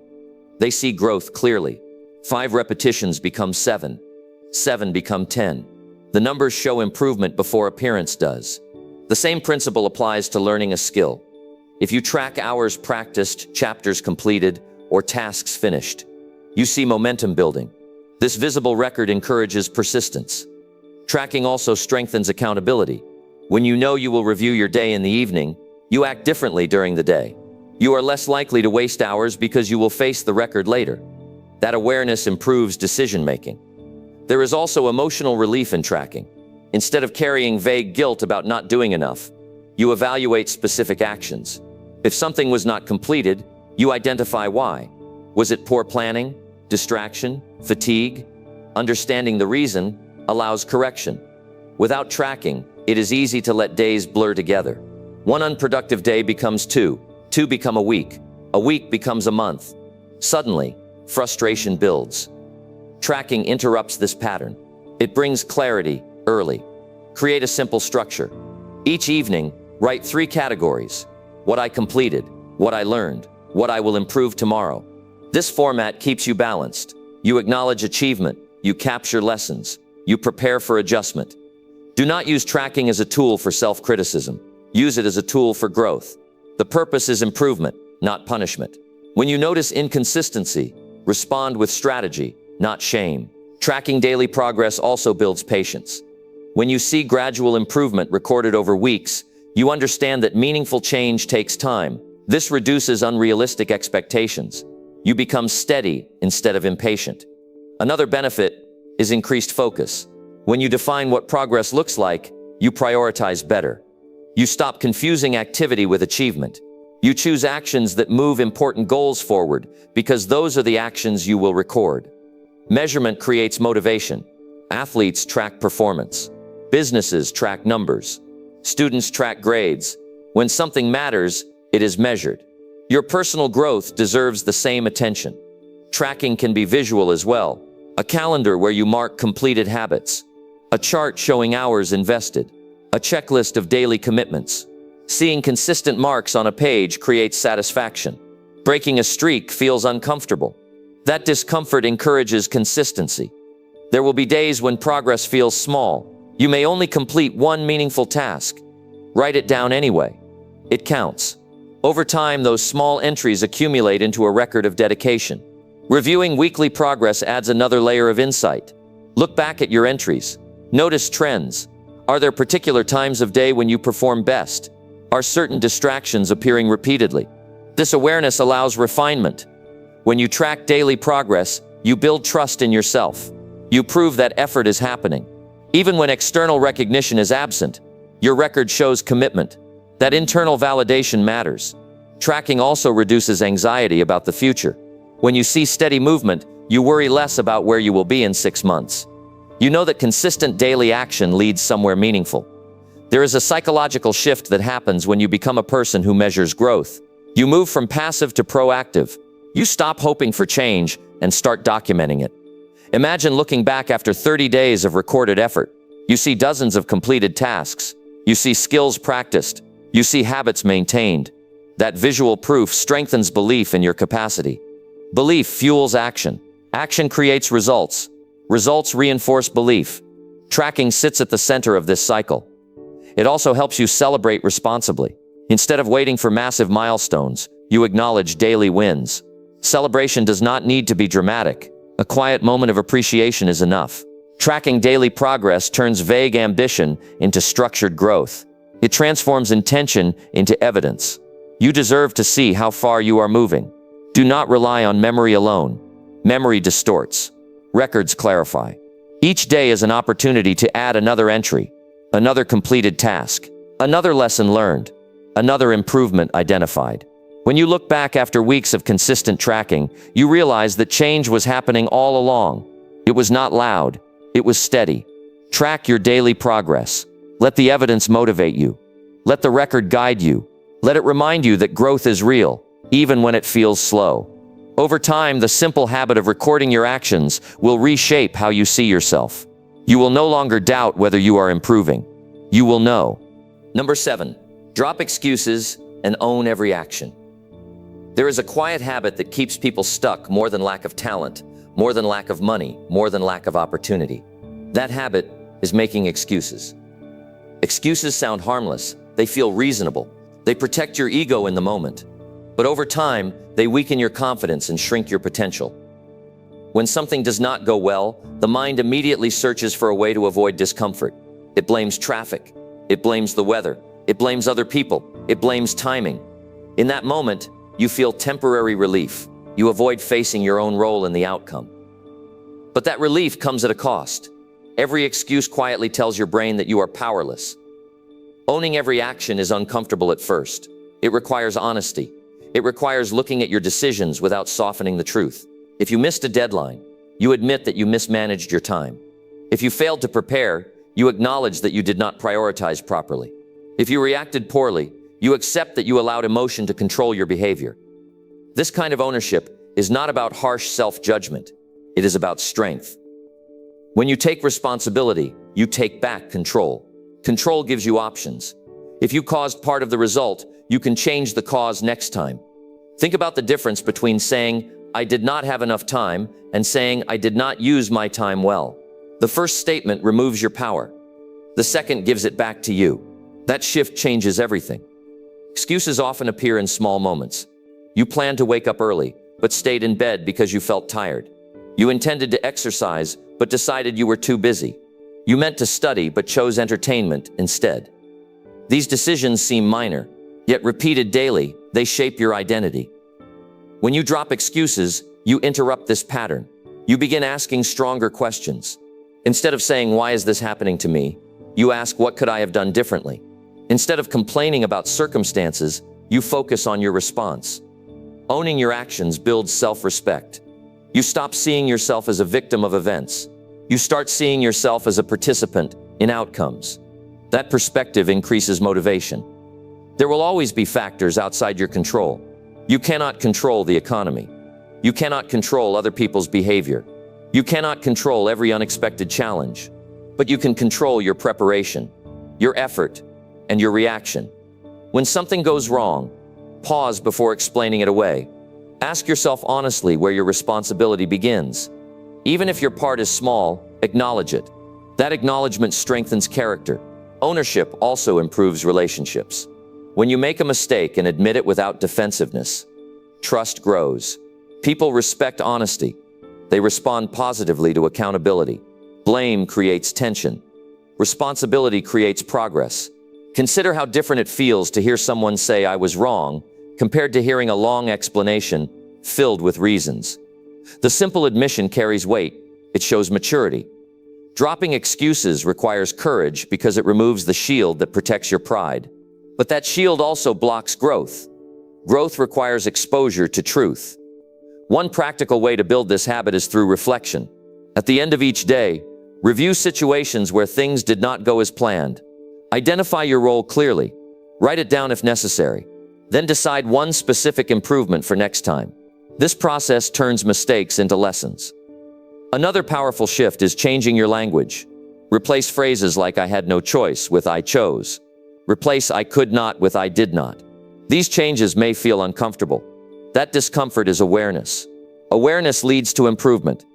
they see growth clearly. 5 repetitions become 7. 7 become 10. The numbers show improvement before appearance does. The same principle applies to learning a skill. If you track hours practiced, chapters completed, or tasks finished, you see momentum building. This visible record encourages persistence. Tracking also strengthens accountability. When you know you will review your day in the evening, you act differently during the day. You are less likely to waste hours because you will face the record later. That awareness improves decision-making. There is also emotional relief in tracking. Instead of carrying vague guilt about not doing enough, you evaluate specific actions. If something was not completed, you identify why. Was it poor planning, distraction, fatigue? Understanding the reason allows correction. Without tracking, it is easy to let days blur together. One unproductive day becomes 2. 2 become a week becomes a month. Suddenly, frustration builds. Tracking interrupts this pattern. It brings clarity early. Create a simple structure. Each evening, write 3 categories: what I completed, what I learned, what I will improve tomorrow. This format keeps you balanced. You acknowledge achievement, you capture lessons, you prepare for adjustment. Do not use tracking as a tool for self-criticism. Use it as a tool for growth. The purpose is improvement, not punishment. When you notice inconsistency, respond with strategy, not shame. Tracking daily progress also builds patience. When you see gradual improvement recorded over weeks, you understand that meaningful change takes time. This reduces unrealistic expectations. You become steady instead of impatient. Another benefit is increased focus. When you define what progress looks like, you prioritize better. You stop confusing activity with achievement. You choose actions that move important goals forward because those are the actions you will record. Measurement creates motivation. Athletes track performance. Businesses track numbers. Students track grades. When something matters, it is measured. Your personal growth deserves the same attention. Tracking can be visual as well. A calendar where you mark completed habits. A chart showing hours invested. A checklist of daily commitments. Seeing consistent marks on a page creates satisfaction. Breaking a streak feels uncomfortable. That discomfort encourages consistency. There will be days when progress feels small. You may only complete one meaningful task. Write it down anyway. It counts. Over time, those small entries accumulate into a record of dedication. Reviewing weekly progress adds another layer of insight. Look back at your entries. Notice trends. Are there particular times of day when you perform best? Are certain distractions appearing repeatedly? This awareness allows refinement. When you track daily progress, you build trust in yourself. You prove that effort is happening. Even when external recognition is absent, your record shows commitment. That internal validation matters. Tracking also reduces anxiety about the future. When you see steady movement, you worry less about where you will be in 6 months. You know that consistent daily action leads somewhere meaningful. There is a psychological shift that happens when you become a person who measures growth. You move from passive to proactive. You stop hoping for change and start documenting it. Imagine looking back after 30 days of recorded effort. You see dozens of completed tasks. You see skills practiced. You see habits maintained. That visual proof strengthens belief in your capacity. Belief fuels action. Action creates results. Results reinforce belief. Tracking sits at the center of this cycle. It also helps you celebrate responsibly. Instead of waiting for massive milestones, you acknowledge daily wins. Celebration does not need to be dramatic. A quiet moment of appreciation is enough. Tracking daily progress turns vague ambition into structured growth. It transforms intention into evidence. You deserve to see how far you are moving. Do not rely on memory alone. Memory distorts. Records clarify. Each day is an opportunity to add another entry, another completed task, another lesson learned, another improvement identified. When you look back after weeks of consistent tracking, you realize that change was happening all along. It was not loud. It was steady. Track your daily progress. Let the evidence motivate you. Let the record guide you. Let it remind you that growth is real, even when it feels slow. Over time, the simple habit of recording your actions will reshape how you see yourself. You will no longer doubt whether you are improving. You will know. Number 7, drop excuses and own every action. There is a quiet habit that keeps people stuck more than lack of talent, more than lack of money, more than lack of opportunity. That habit is making excuses. Excuses sound harmless. They feel reasonable. They protect your ego in the moment. But over time, they weaken your confidence and shrink your potential. When something does not go well, the mind immediately searches for a way to avoid discomfort. It blames traffic. It blames the weather. It blames other people. It blames timing. In that moment, you feel temporary relief. You avoid facing your own role in the outcome. But that relief comes at a cost. Every excuse quietly tells your brain that you are powerless. Owning every action is uncomfortable at first. It requires honesty. It requires looking at your decisions without softening the truth. If you missed a deadline, you admit that you mismanaged your time. If you failed to prepare, you acknowledge that you did not prioritize properly. If you reacted poorly, you accept that you allowed emotion to control your behavior. This kind of ownership is not about harsh self-judgment. It is about strength. When you take responsibility, you take back control. Control gives you options. If you caused part of the result, you can change the cause next time. Think about the difference between saying, "I did not have enough time," and saying, "I did not use my time well." The first statement removes your power. The second gives it back to you. That shift changes everything. Excuses often appear in small moments. You planned to wake up early, but stayed in bed because you felt tired. You intended to exercise, but decided you were too busy. You meant to study, but chose entertainment instead. These decisions seem minor, yet repeated daily, they shape your identity. When you drop excuses, you interrupt this pattern. You begin asking stronger questions. Instead of saying, "Why is this happening to me?" you ask, "What could I have done differently?" Instead of complaining about circumstances, you focus on your response. Owning your actions builds self-respect. You stop seeing yourself as a victim of events. You start seeing yourself as a participant in outcomes. That perspective increases motivation. There will always be factors outside your control. You cannot control the economy. You cannot control other people's behavior. You cannot control every unexpected challenge. But you can control your preparation, your effort, and your reaction. When something goes wrong, pause before explaining it away. Ask yourself honestly where your responsibility begins. Even if your part is small, acknowledge it. That acknowledgement strengthens character. Ownership also improves relationships. When you make a mistake and admit it without defensiveness, trust grows. People respect honesty. They respond positively to accountability. Blame creates tension. Responsibility creates progress. Consider how different it feels to hear someone say, "I was wrong," compared to hearing a long explanation filled with reasons. The simple admission carries weight. It shows maturity. Dropping excuses requires courage because it removes the shield that protects your pride. But that shield also blocks growth. Growth requires exposure to truth. One practical way to build this habit is through reflection. At the end of each day, review situations where things did not go as planned. Identify your role clearly. Write it down if necessary. Then decide one specific improvement for next time. This process turns mistakes into lessons. Another powerful shift is changing your language. Replace phrases like "I had no choice" with "I chose." Replace "I could not" with "I did not." These changes may feel uncomfortable. That discomfort is awareness. Awareness leads to improvement.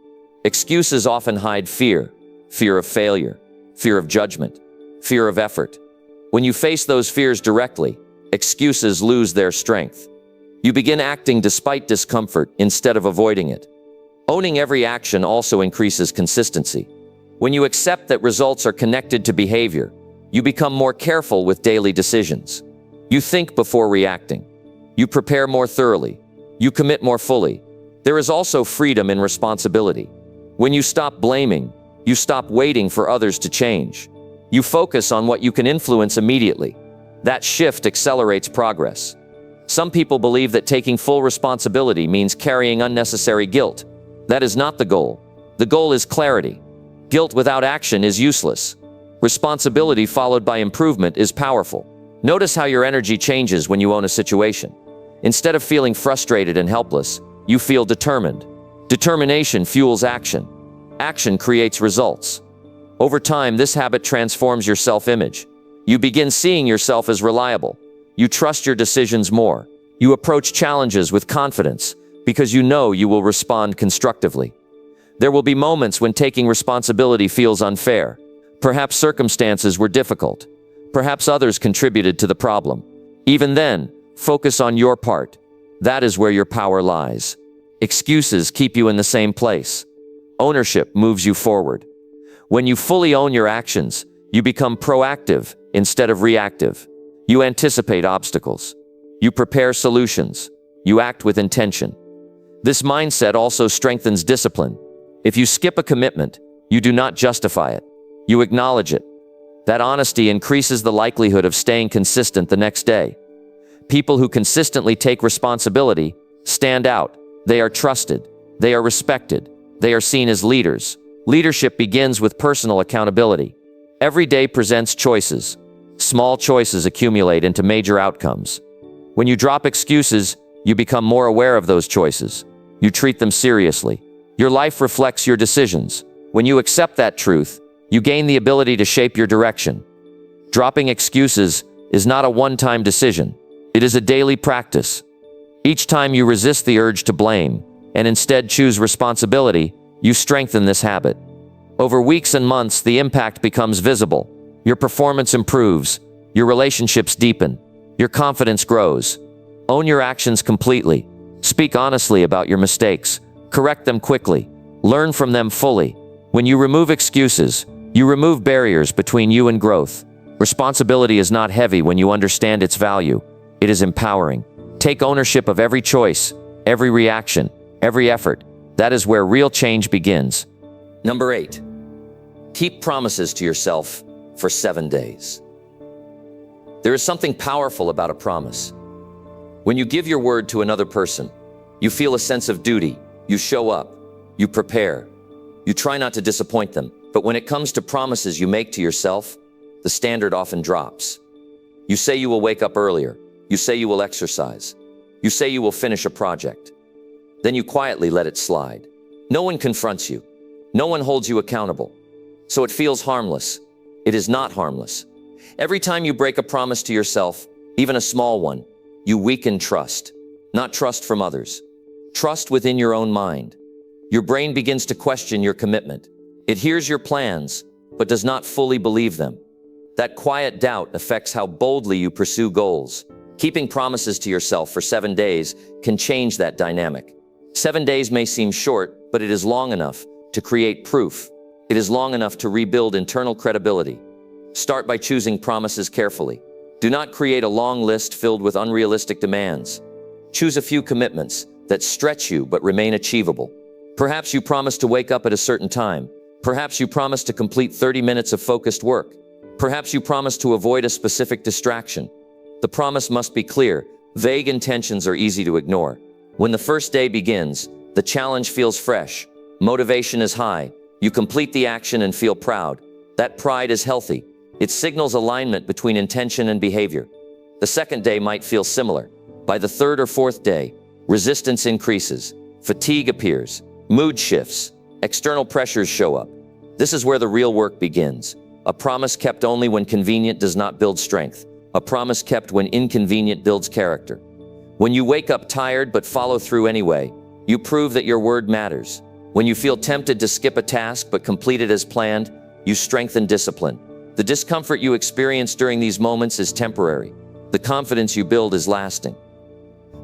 Excuses often hide fear. Fear of failure, fear of judgment, fear of effort. When you face those fears directly, excuses lose their strength. You begin acting despite discomfort instead of avoiding it. Owning every action also increases consistency. When you accept that results are connected to behavior, you become more careful with daily decisions. You think before reacting. You prepare more thoroughly. You commit more fully. There is also freedom in responsibility. When you stop blaming, you stop waiting for others to change. You focus on what you can influence immediately. That shift accelerates progress. Some people believe that taking full responsibility means carrying unnecessary guilt. That is not the goal. The goal is clarity. Guilt without action is useless. Responsibility followed by improvement is powerful. Notice how your energy changes when you own a situation. Instead of feeling frustrated and helpless, you feel determined. Determination fuels action. Action creates results. Over time, this habit transforms your self-image. You begin seeing yourself as reliable. You trust your decisions more. You approach challenges with confidence because you know you will respond constructively. There will be moments when taking responsibility feels unfair. Perhaps circumstances were difficult. Perhaps others contributed to the problem. Even then, focus on your part. That is where your power lies. Excuses keep you in the same place. Ownership moves you forward. When you fully own your actions, you become proactive instead of reactive. You anticipate obstacles. You prepare solutions. You act with intention. This mindset also strengthens discipline. If you skip a commitment, you do not justify it. You acknowledge it. That honesty increases the likelihood of staying consistent the next day. People who consistently take responsibility stand out. They are trusted. They are respected. They are seen as leaders. Leadership begins with personal accountability. Every day presents choices. Small choices accumulate into major outcomes. When you drop excuses, you become more aware of those choices. You treat them seriously. Your life reflects your decisions. When you accept that truth, you gain the ability to shape your direction. Dropping excuses is not a one-time decision. It is a daily practice. Each time you resist the urge to blame and instead choose responsibility, you strengthen this habit. Over weeks and months, the impact becomes visible. Your performance improves. Your relationships deepen. Your confidence grows. Own your actions completely. Speak honestly about your mistakes. Correct them quickly. Learn from them fully. When you remove excuses, you remove barriers between you and growth. Responsibility is not heavy when you understand its value. It is empowering. Take ownership of every choice, every reaction, every effort. That is where real change begins. Number 8. Keep promises to yourself for 7 days. There is something powerful about a promise. When you give your word to another person, you feel a sense of duty. You show up. You prepare. You try not to disappoint them. But when it comes to promises you make to yourself, the standard often drops. You say you will wake up earlier. You say you will exercise. You say you will finish a project. Then you quietly let it slide. No one confronts you. No one holds you accountable. So it feels harmless. It is not harmless. Every time you break a promise to yourself, even a small one, you weaken trust. Not trust from others. Trust within your own mind. Your brain begins to question your commitment. It hears your plans, but does not fully believe them. That quiet doubt affects how boldly you pursue goals. Keeping promises to yourself for 7 days can change that dynamic. 7 days may seem short, but it is long enough to create proof. It is long enough to rebuild internal credibility. Start by choosing promises carefully. Do not create a long list filled with unrealistic demands. Choose a few commitments that stretch you but remain achievable. Perhaps you promise to wake up at a certain time. Perhaps you promise to complete 30 minutes of focused work. Perhaps you promise to avoid a specific distraction. The promise must be clear. Vague intentions are easy to ignore. When the first day begins, the challenge feels fresh. Motivation is high. You complete the action and feel proud. That pride is healthy. It signals alignment between intention and behavior. The second day might feel similar. By the third or fourth day, resistance increases. Fatigue appears. Mood shifts. External pressures show up. This is where the real work begins. A promise kept only when convenient does not build strength. A promise kept when inconvenient builds character. When you wake up tired but follow through anyway, you prove that your word matters. When you feel tempted to skip a task but complete it as planned, you strengthen discipline. The discomfort you experience during these moments is temporary. The confidence you build is lasting.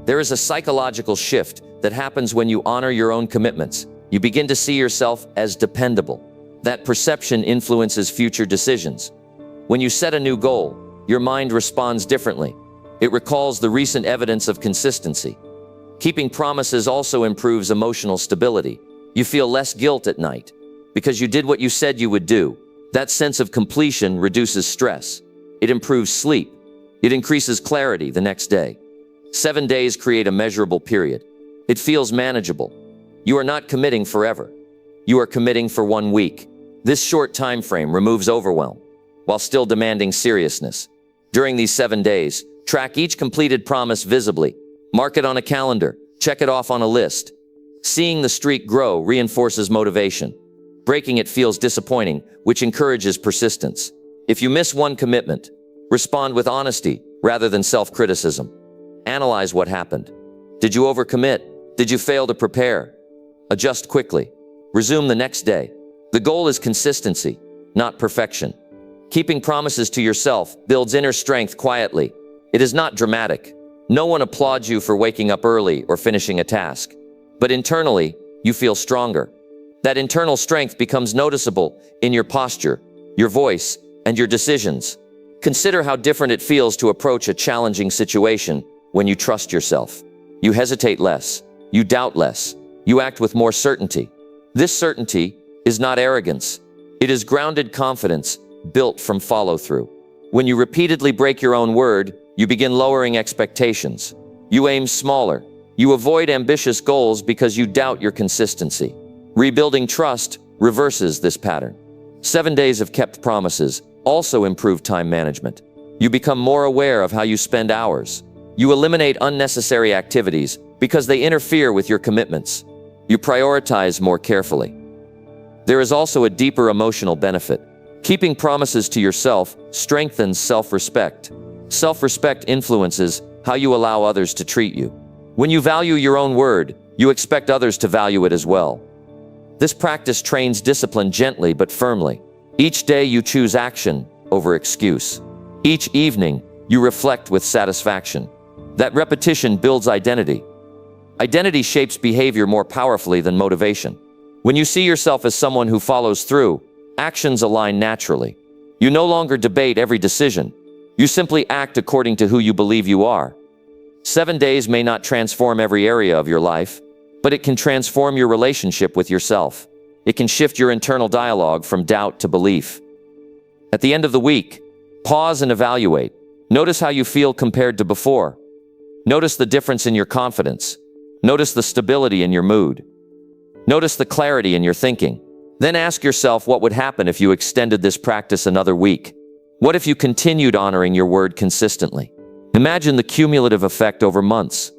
There is a psychological shift that happens when you honor your own commitments. You begin to see yourself as dependable. That perception influences future decisions. When you set a new goal, your mind responds differently. It recalls the recent evidence of consistency. Keeping promises also improves emotional stability. You feel less guilt at night because you did what you said you would do. That sense of completion reduces stress. It improves sleep. It increases clarity the next day. 7 days create a measurable period. It feels manageable. You are not committing forever. You are committing for 1 week. This short time frame removes overwhelm while still demanding seriousness. During these 7 days, track each completed promise visibly. Mark it on a calendar. Check it off on a list. Seeing the streak grow reinforces motivation. Breaking it feels disappointing, which encourages persistence. If you miss one commitment, respond with honesty. rather than self-criticism. Analyze what happened. Did you overcommit? Did you fail to prepare? Adjust quickly. Resume the next day. The goal is consistency, not perfection. Keeping promises to yourself builds inner strength quietly. It is not dramatic. No one applauds you for waking up early or finishing a task. But internally, you feel stronger. That internal strength becomes noticeable in your posture, your voice, and your decisions. Consider how different it feels to approach a challenging situation when you trust yourself. You hesitate less. You doubt less. You act with more certainty. This certainty is not arrogance. It is grounded confidence built from follow-through. When you repeatedly break your own word, you begin lowering expectations. You aim smaller. You avoid ambitious goals because you doubt your consistency. Rebuilding trust reverses this pattern. 7 days of kept promises also improve time management. You become more aware of how you spend hours. You eliminate unnecessary activities because they interfere with your commitments. You prioritize more carefully. There is also a deeper emotional benefit. Keeping promises to yourself strengthens self-respect. Self-respect influences how you allow others to treat you. When you value your own word, you expect others to value it as well. This practice trains discipline gently but firmly. Each day you choose action over excuse. Each evening you reflect with satisfaction. That repetition builds identity. Identity shapes behavior more powerfully than motivation. When you see yourself as someone who follows through, actions align naturally. You no longer debate every decision. You simply act according to who you believe you are. 7 days may not transform every area of your life, but it can transform your relationship with yourself. It can shift your internal dialogue from doubt to belief. At the end of the week, pause and evaluate. Notice how you feel compared to before. Notice the difference in your confidence. Notice the stability in your mood. Notice the clarity in your thinking. Then ask yourself what would happen if you extended this practice another week. What if you continued honoring your word consistently? Imagine the cumulative effect over months.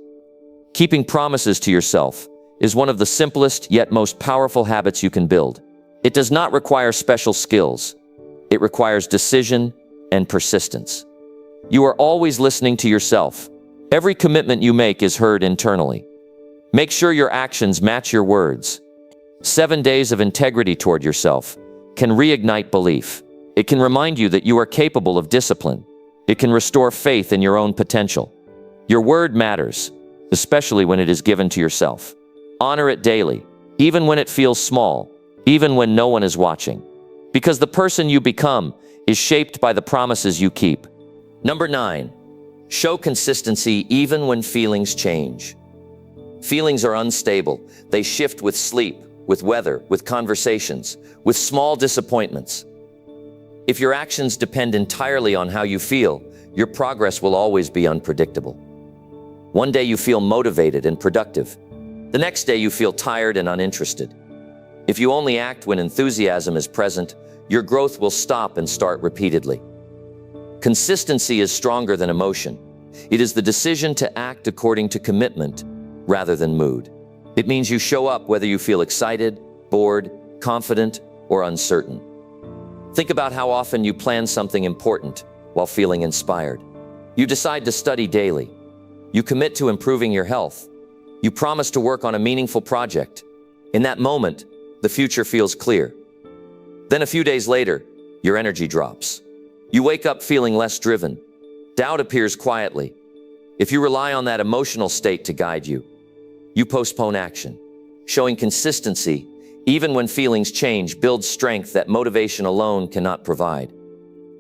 Keeping promises to yourself is one of the simplest yet most powerful habits you can build. It does not require special skills. It requires decision and persistence. You are always listening to yourself. Every commitment you make is heard internally. Make sure your actions match your words. 7 days of integrity toward yourself can reignite belief. It can remind you that you are capable of discipline. It can restore faith in your own potential. Your word matters, especially when it is given to yourself. Honor it daily, even when it feels small, even when no one is watching. Because the person you become is shaped by the promises you keep. Number 9, show consistency even when feelings change. Feelings are unstable. They shift with sleep, with weather, with conversations, with small disappointments. If your actions depend entirely on how you feel, your progress will always be unpredictable. One day you feel motivated and productive. The next day you feel tired and uninterested. If you only act when enthusiasm is present, your growth will stop and start repeatedly. Consistency is stronger than emotion. It is the decision to act according to commitment rather than mood. It means you show up whether you feel excited, bored, confident, or uncertain. Think about how often you plan something important while feeling inspired. You decide to study daily. You commit to improving your health. You promise to work on a meaningful project. In that moment, the future feels clear. Then a few days later, your energy drops. You wake up feeling less driven. Doubt appears quietly. If you rely on that emotional state to guide you, you postpone action. Showing consistency, even when feelings change, builds strength that motivation alone cannot provide.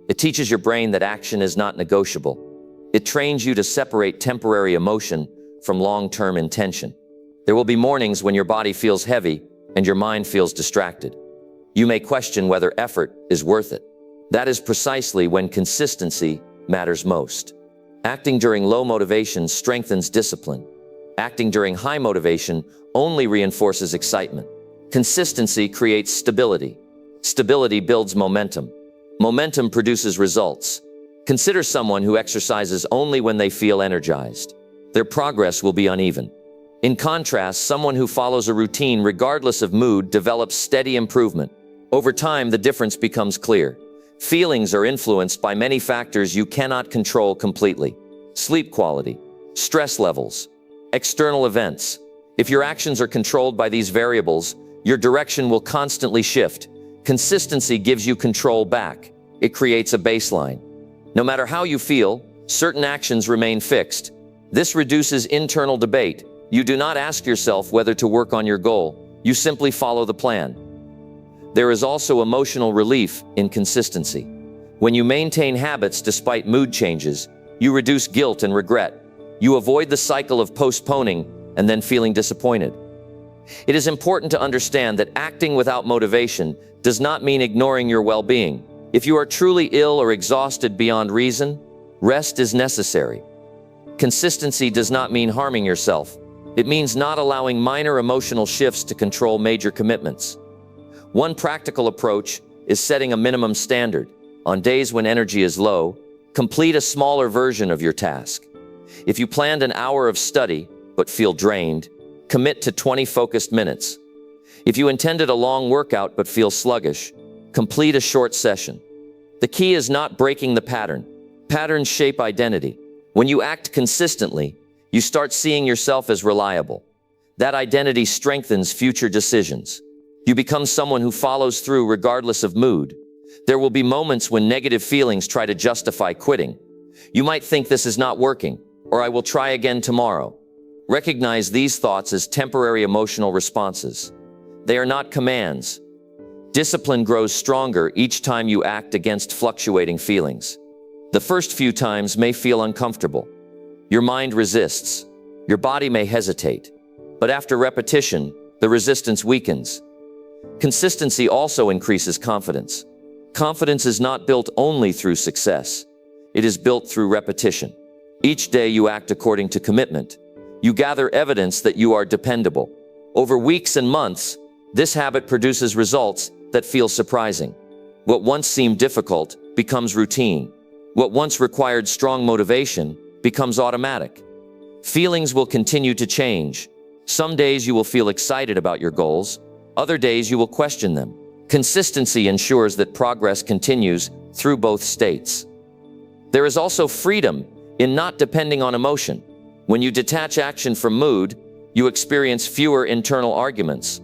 It teaches your brain that action is not negotiable. It trains you to separate temporary emotion from long-term intention. There will be mornings when your body feels heavy and your mind feels distracted. You may question whether effort is worth it. That is precisely when consistency matters most. Acting during low motivation strengthens discipline. Acting during high motivation only reinforces excitement. Consistency creates stability. Stability builds momentum. Momentum produces results. Consider someone who exercises only when they feel energized. Their progress will be uneven. In contrast, someone who follows a routine regardless of mood develops steady improvement. Over time, the difference becomes clear. Feelings are influenced by many factors you cannot control completely. Sleep quality, stress levels, external events. If your actions are controlled by these variables, your direction will constantly shift. Consistency gives you control back. It creates a baseline. No matter how you feel, certain actions remain fixed. This reduces internal debate. You do not ask yourself whether to work on your goal. You simply follow the plan. There is also emotional relief in consistency. When you maintain habits despite mood changes, you reduce guilt and regret. You avoid the cycle of postponing and then feeling disappointed. It is important to understand that acting without motivation does not mean ignoring your well-being. If you are truly ill or exhausted beyond reason, rest is necessary. Consistency does not mean harming yourself. It means not allowing minor emotional shifts to control major commitments. One practical approach is setting a minimum standard. On days when energy is low, complete a smaller version of your task. If you planned an hour of study but feel drained, commit to 20 focused minutes. If you intended a long workout but feel sluggish, complete a short session. The key is not breaking the pattern. Patterns shape identity. When you act consistently, you start seeing yourself as reliable. That identity strengthens future decisions. You become someone who follows through regardless of mood. There will be moments when negative feelings try to justify quitting. You might think this is not working, or I will try again tomorrow. Recognize these thoughts as temporary emotional responses. They are not commands. Discipline grows stronger each time you act against fluctuating feelings. The first few times may feel uncomfortable. Your mind resists. Your body may hesitate. But after repetition, the resistance weakens. Consistency also increases confidence. Confidence is not built only through success. It is built through repetition. Each day you act according to commitment. You gather evidence that you are dependable. Over weeks and months, this habit produces results that feel surprising. What once seemed difficult becomes routine. What once required strong motivation becomes automatic. Feelings will continue to change. Some days you will feel excited about your goals. Other days you will question them. Consistency ensures that progress continues through both states. There is also freedom in not depending on emotion. When you detach action from mood, you experience fewer internal arguments.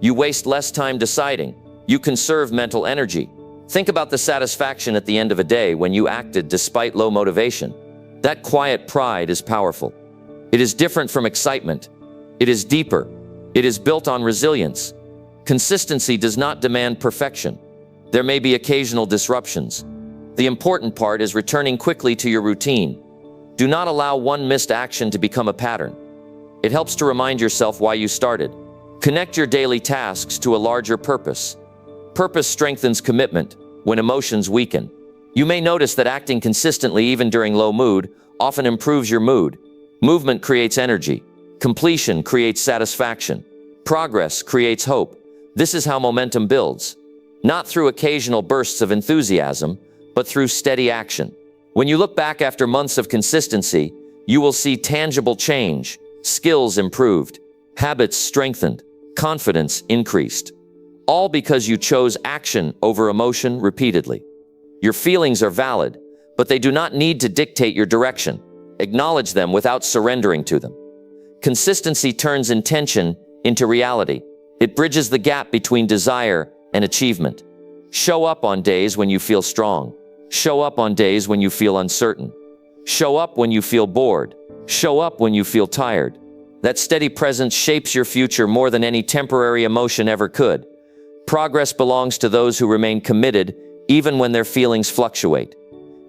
You waste less time deciding. You conserve mental energy. Think about the satisfaction at the end of a day when you acted despite low motivation. That quiet pride is powerful. It is different from excitement. It is deeper. It is built on resilience. Consistency does not demand perfection. There may be occasional disruptions. The important part is returning quickly to your routine. Do not allow one missed action to become a pattern. It helps to remind yourself why you started. Connect your daily tasks to a larger purpose. Purpose strengthens commitment when emotions weaken. You may notice that acting consistently even during low mood often improves your mood. Movement creates energy. Completion creates satisfaction. Progress creates hope. This is how momentum builds. Not through occasional bursts of enthusiasm, but through steady action. When you look back after months of consistency, you will see tangible change, skills improved, habits strengthened, confidence increased. All because you chose action over emotion repeatedly. Your feelings are valid, but they do not need to dictate your direction. Acknowledge them without surrendering to them. Consistency turns intention into reality. It bridges the gap between desire and achievement. Show up on days when you feel strong. Show up on days when you feel uncertain. Show up when you feel bored. Show up when you feel tired. That steady presence shapes your future more than any temporary emotion ever could. Progress belongs to those who remain committed even when their feelings fluctuate.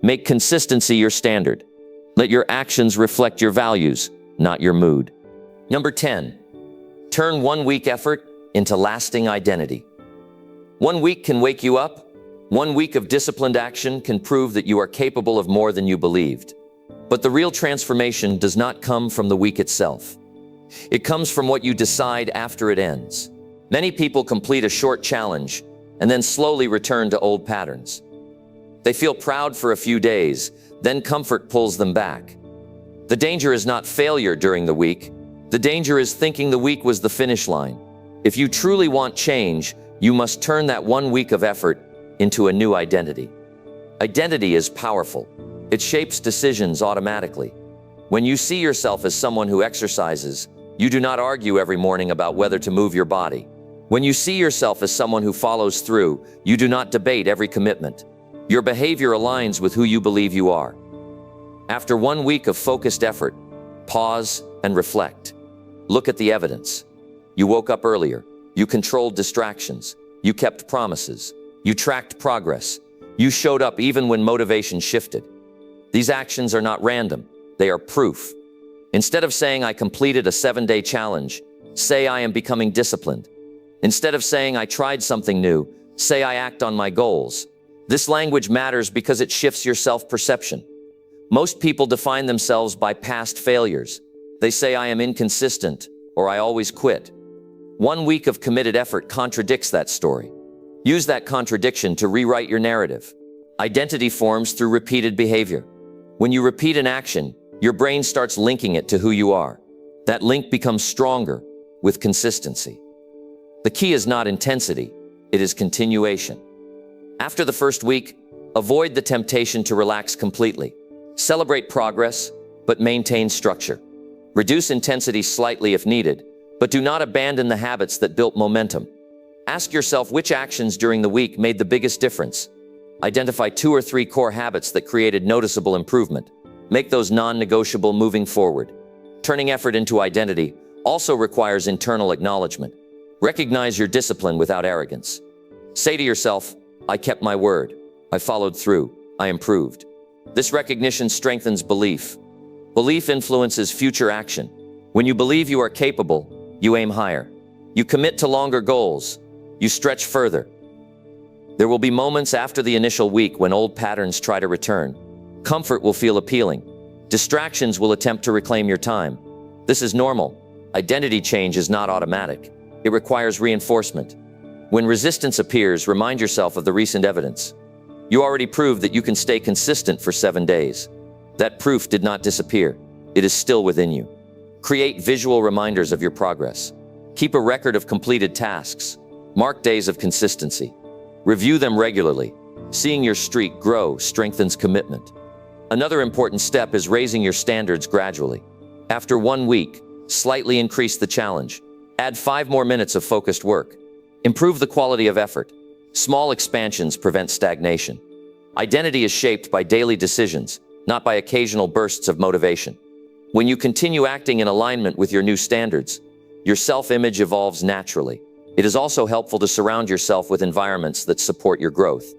Make consistency your standard. Let your actions reflect your values, not your mood. Number 10, turn 1 week effort into lasting identity. 1 week can wake you up. 1 week of disciplined action can prove that you are capable of more than you believed. But the real transformation does not come from the week itself. It comes from what you decide after it ends. Many people complete a short challenge and then slowly return to old patterns. They feel proud for a few days, then comfort pulls them back. The danger is not failure during the week. The danger is thinking the week was the finish line. If you truly want change, you must turn that 1 week of effort into a new identity. Identity is powerful. It shapes decisions automatically. When you see yourself as someone who exercises, you do not argue every morning about whether to move your body. When you see yourself as someone who follows through, you do not debate every commitment. Your behavior aligns with who you believe you are. After 1 week of focused effort, pause and reflect. Look at the evidence. You woke up earlier. You controlled distractions. You kept promises. You tracked progress. You showed up even when motivation shifted. These actions are not random. They are proof. Instead of saying I completed a 7-day challenge, say I am becoming disciplined. Instead of saying I tried something new, say I act on my goals. This language matters because it shifts your self-perception. Most people define themselves by past failures. They say I am inconsistent or I always quit. 1 week of committed effort contradicts that story. Use that contradiction to rewrite your narrative. Identity forms through repeated behavior. When you repeat an action, your brain starts linking it to who you are. That link becomes stronger with consistency. The key is not intensity, it is continuation. After the first week, avoid the temptation to relax completely. Celebrate progress, but maintain structure. Reduce intensity slightly if needed, but do not abandon the habits that built momentum. Ask yourself which actions during the week made the biggest difference. Identify 2 or 3 core habits that created noticeable improvement. Make those non-negotiable moving forward. Turning effort into identity also requires internal acknowledgement. Recognize your discipline without arrogance. Say to yourself, I kept my word. I followed through. I improved. This recognition strengthens belief. Belief influences future action. When you believe you are capable, you aim higher. You commit to longer goals. You stretch further. There will be moments after the initial week when old patterns try to return. Comfort will feel appealing. Distractions will attempt to reclaim your time. This is normal. Identity change is not automatic. It requires reinforcement. When resistance appears, remind yourself of the recent evidence. You already proved that you can stay consistent for 7 days. That proof did not disappear. It is still within you. Create visual reminders of your progress. Keep a record of completed tasks. Mark days of consistency. Review them regularly. Seeing your streak grow strengthens commitment. Another important step is raising your standards gradually. After 1 week, slightly increase the challenge. Add 5 more minutes of focused work. Improve the quality of effort. Small expansions prevent stagnation. Identity is shaped by daily decisions, not by occasional bursts of motivation. When you continue acting in alignment with your new standards, your self-image evolves naturally. It is also helpful to surround yourself with environments that support your growth.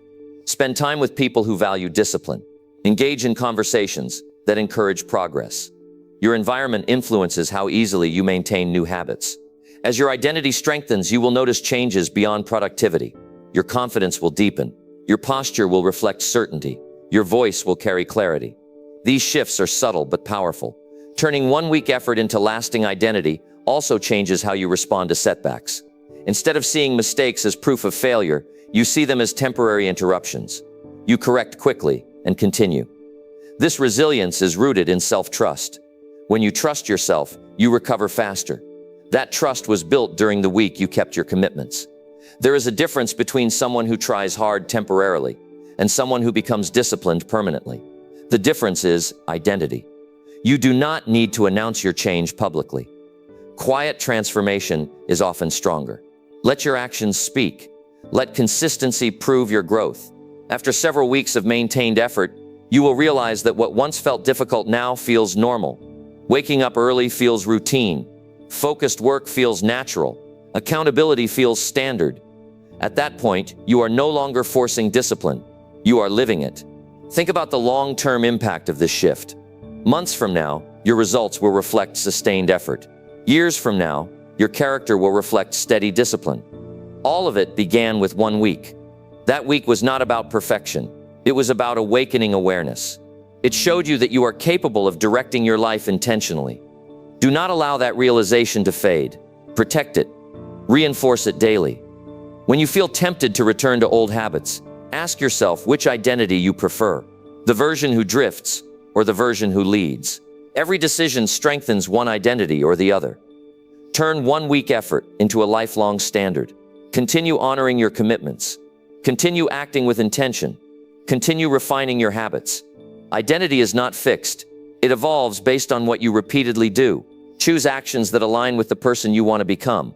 Spend time with people who value discipline. Engage in conversations that encourage progress. Your environment influences how easily you maintain new habits. As your identity strengthens, you will notice changes beyond productivity. Your confidence will deepen. Your posture will reflect certainty. Your voice will carry clarity. These shifts are subtle but powerful. Turning 1 week effort into lasting identity also changes how you respond to setbacks. Instead of seeing mistakes as proof of failure, you see them as temporary interruptions. You correct quickly and continue. This resilience is rooted in self-trust. When you trust yourself, you recover faster. That trust was built during the week you kept your commitments. There is a difference between someone who tries hard temporarily and someone who becomes disciplined permanently. The difference is identity. You do not need to announce your change publicly. Quiet transformation is often stronger. Let your actions speak. Let consistency prove your growth. After several weeks of maintained effort, you will realize that what once felt difficult now feels normal. Waking up early feels routine. Focused work feels natural. Accountability feels standard. At that point, you are no longer forcing discipline. You are living it. Think about the long-term impact of this shift. Months from now, your results will reflect sustained effort. Years from now, your character will reflect steady discipline. All of it began with 1 week. That week was not about perfection. It was about awakening awareness. It showed you that you are capable of directing your life intentionally. Do not allow that realization to fade. Protect it. Reinforce it daily. When you feel tempted to return to old habits, ask yourself which identity you prefer, the version who drifts or the version who leads. Every decision strengthens one identity or the other. Turn 1 week effort into a lifelong standard. Continue honoring your commitments. Continue acting with intention. Continue refining your habits. Identity is not fixed. It evolves based on what you repeatedly do. Choose actions that align with the person you want to become.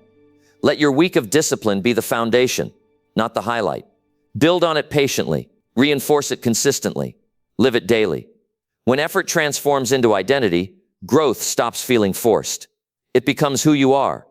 Let your week of discipline be the foundation, not the highlight. Build on it patiently. Reinforce it consistently. Live it daily. When effort transforms into identity, growth stops feeling forced. It becomes who you are,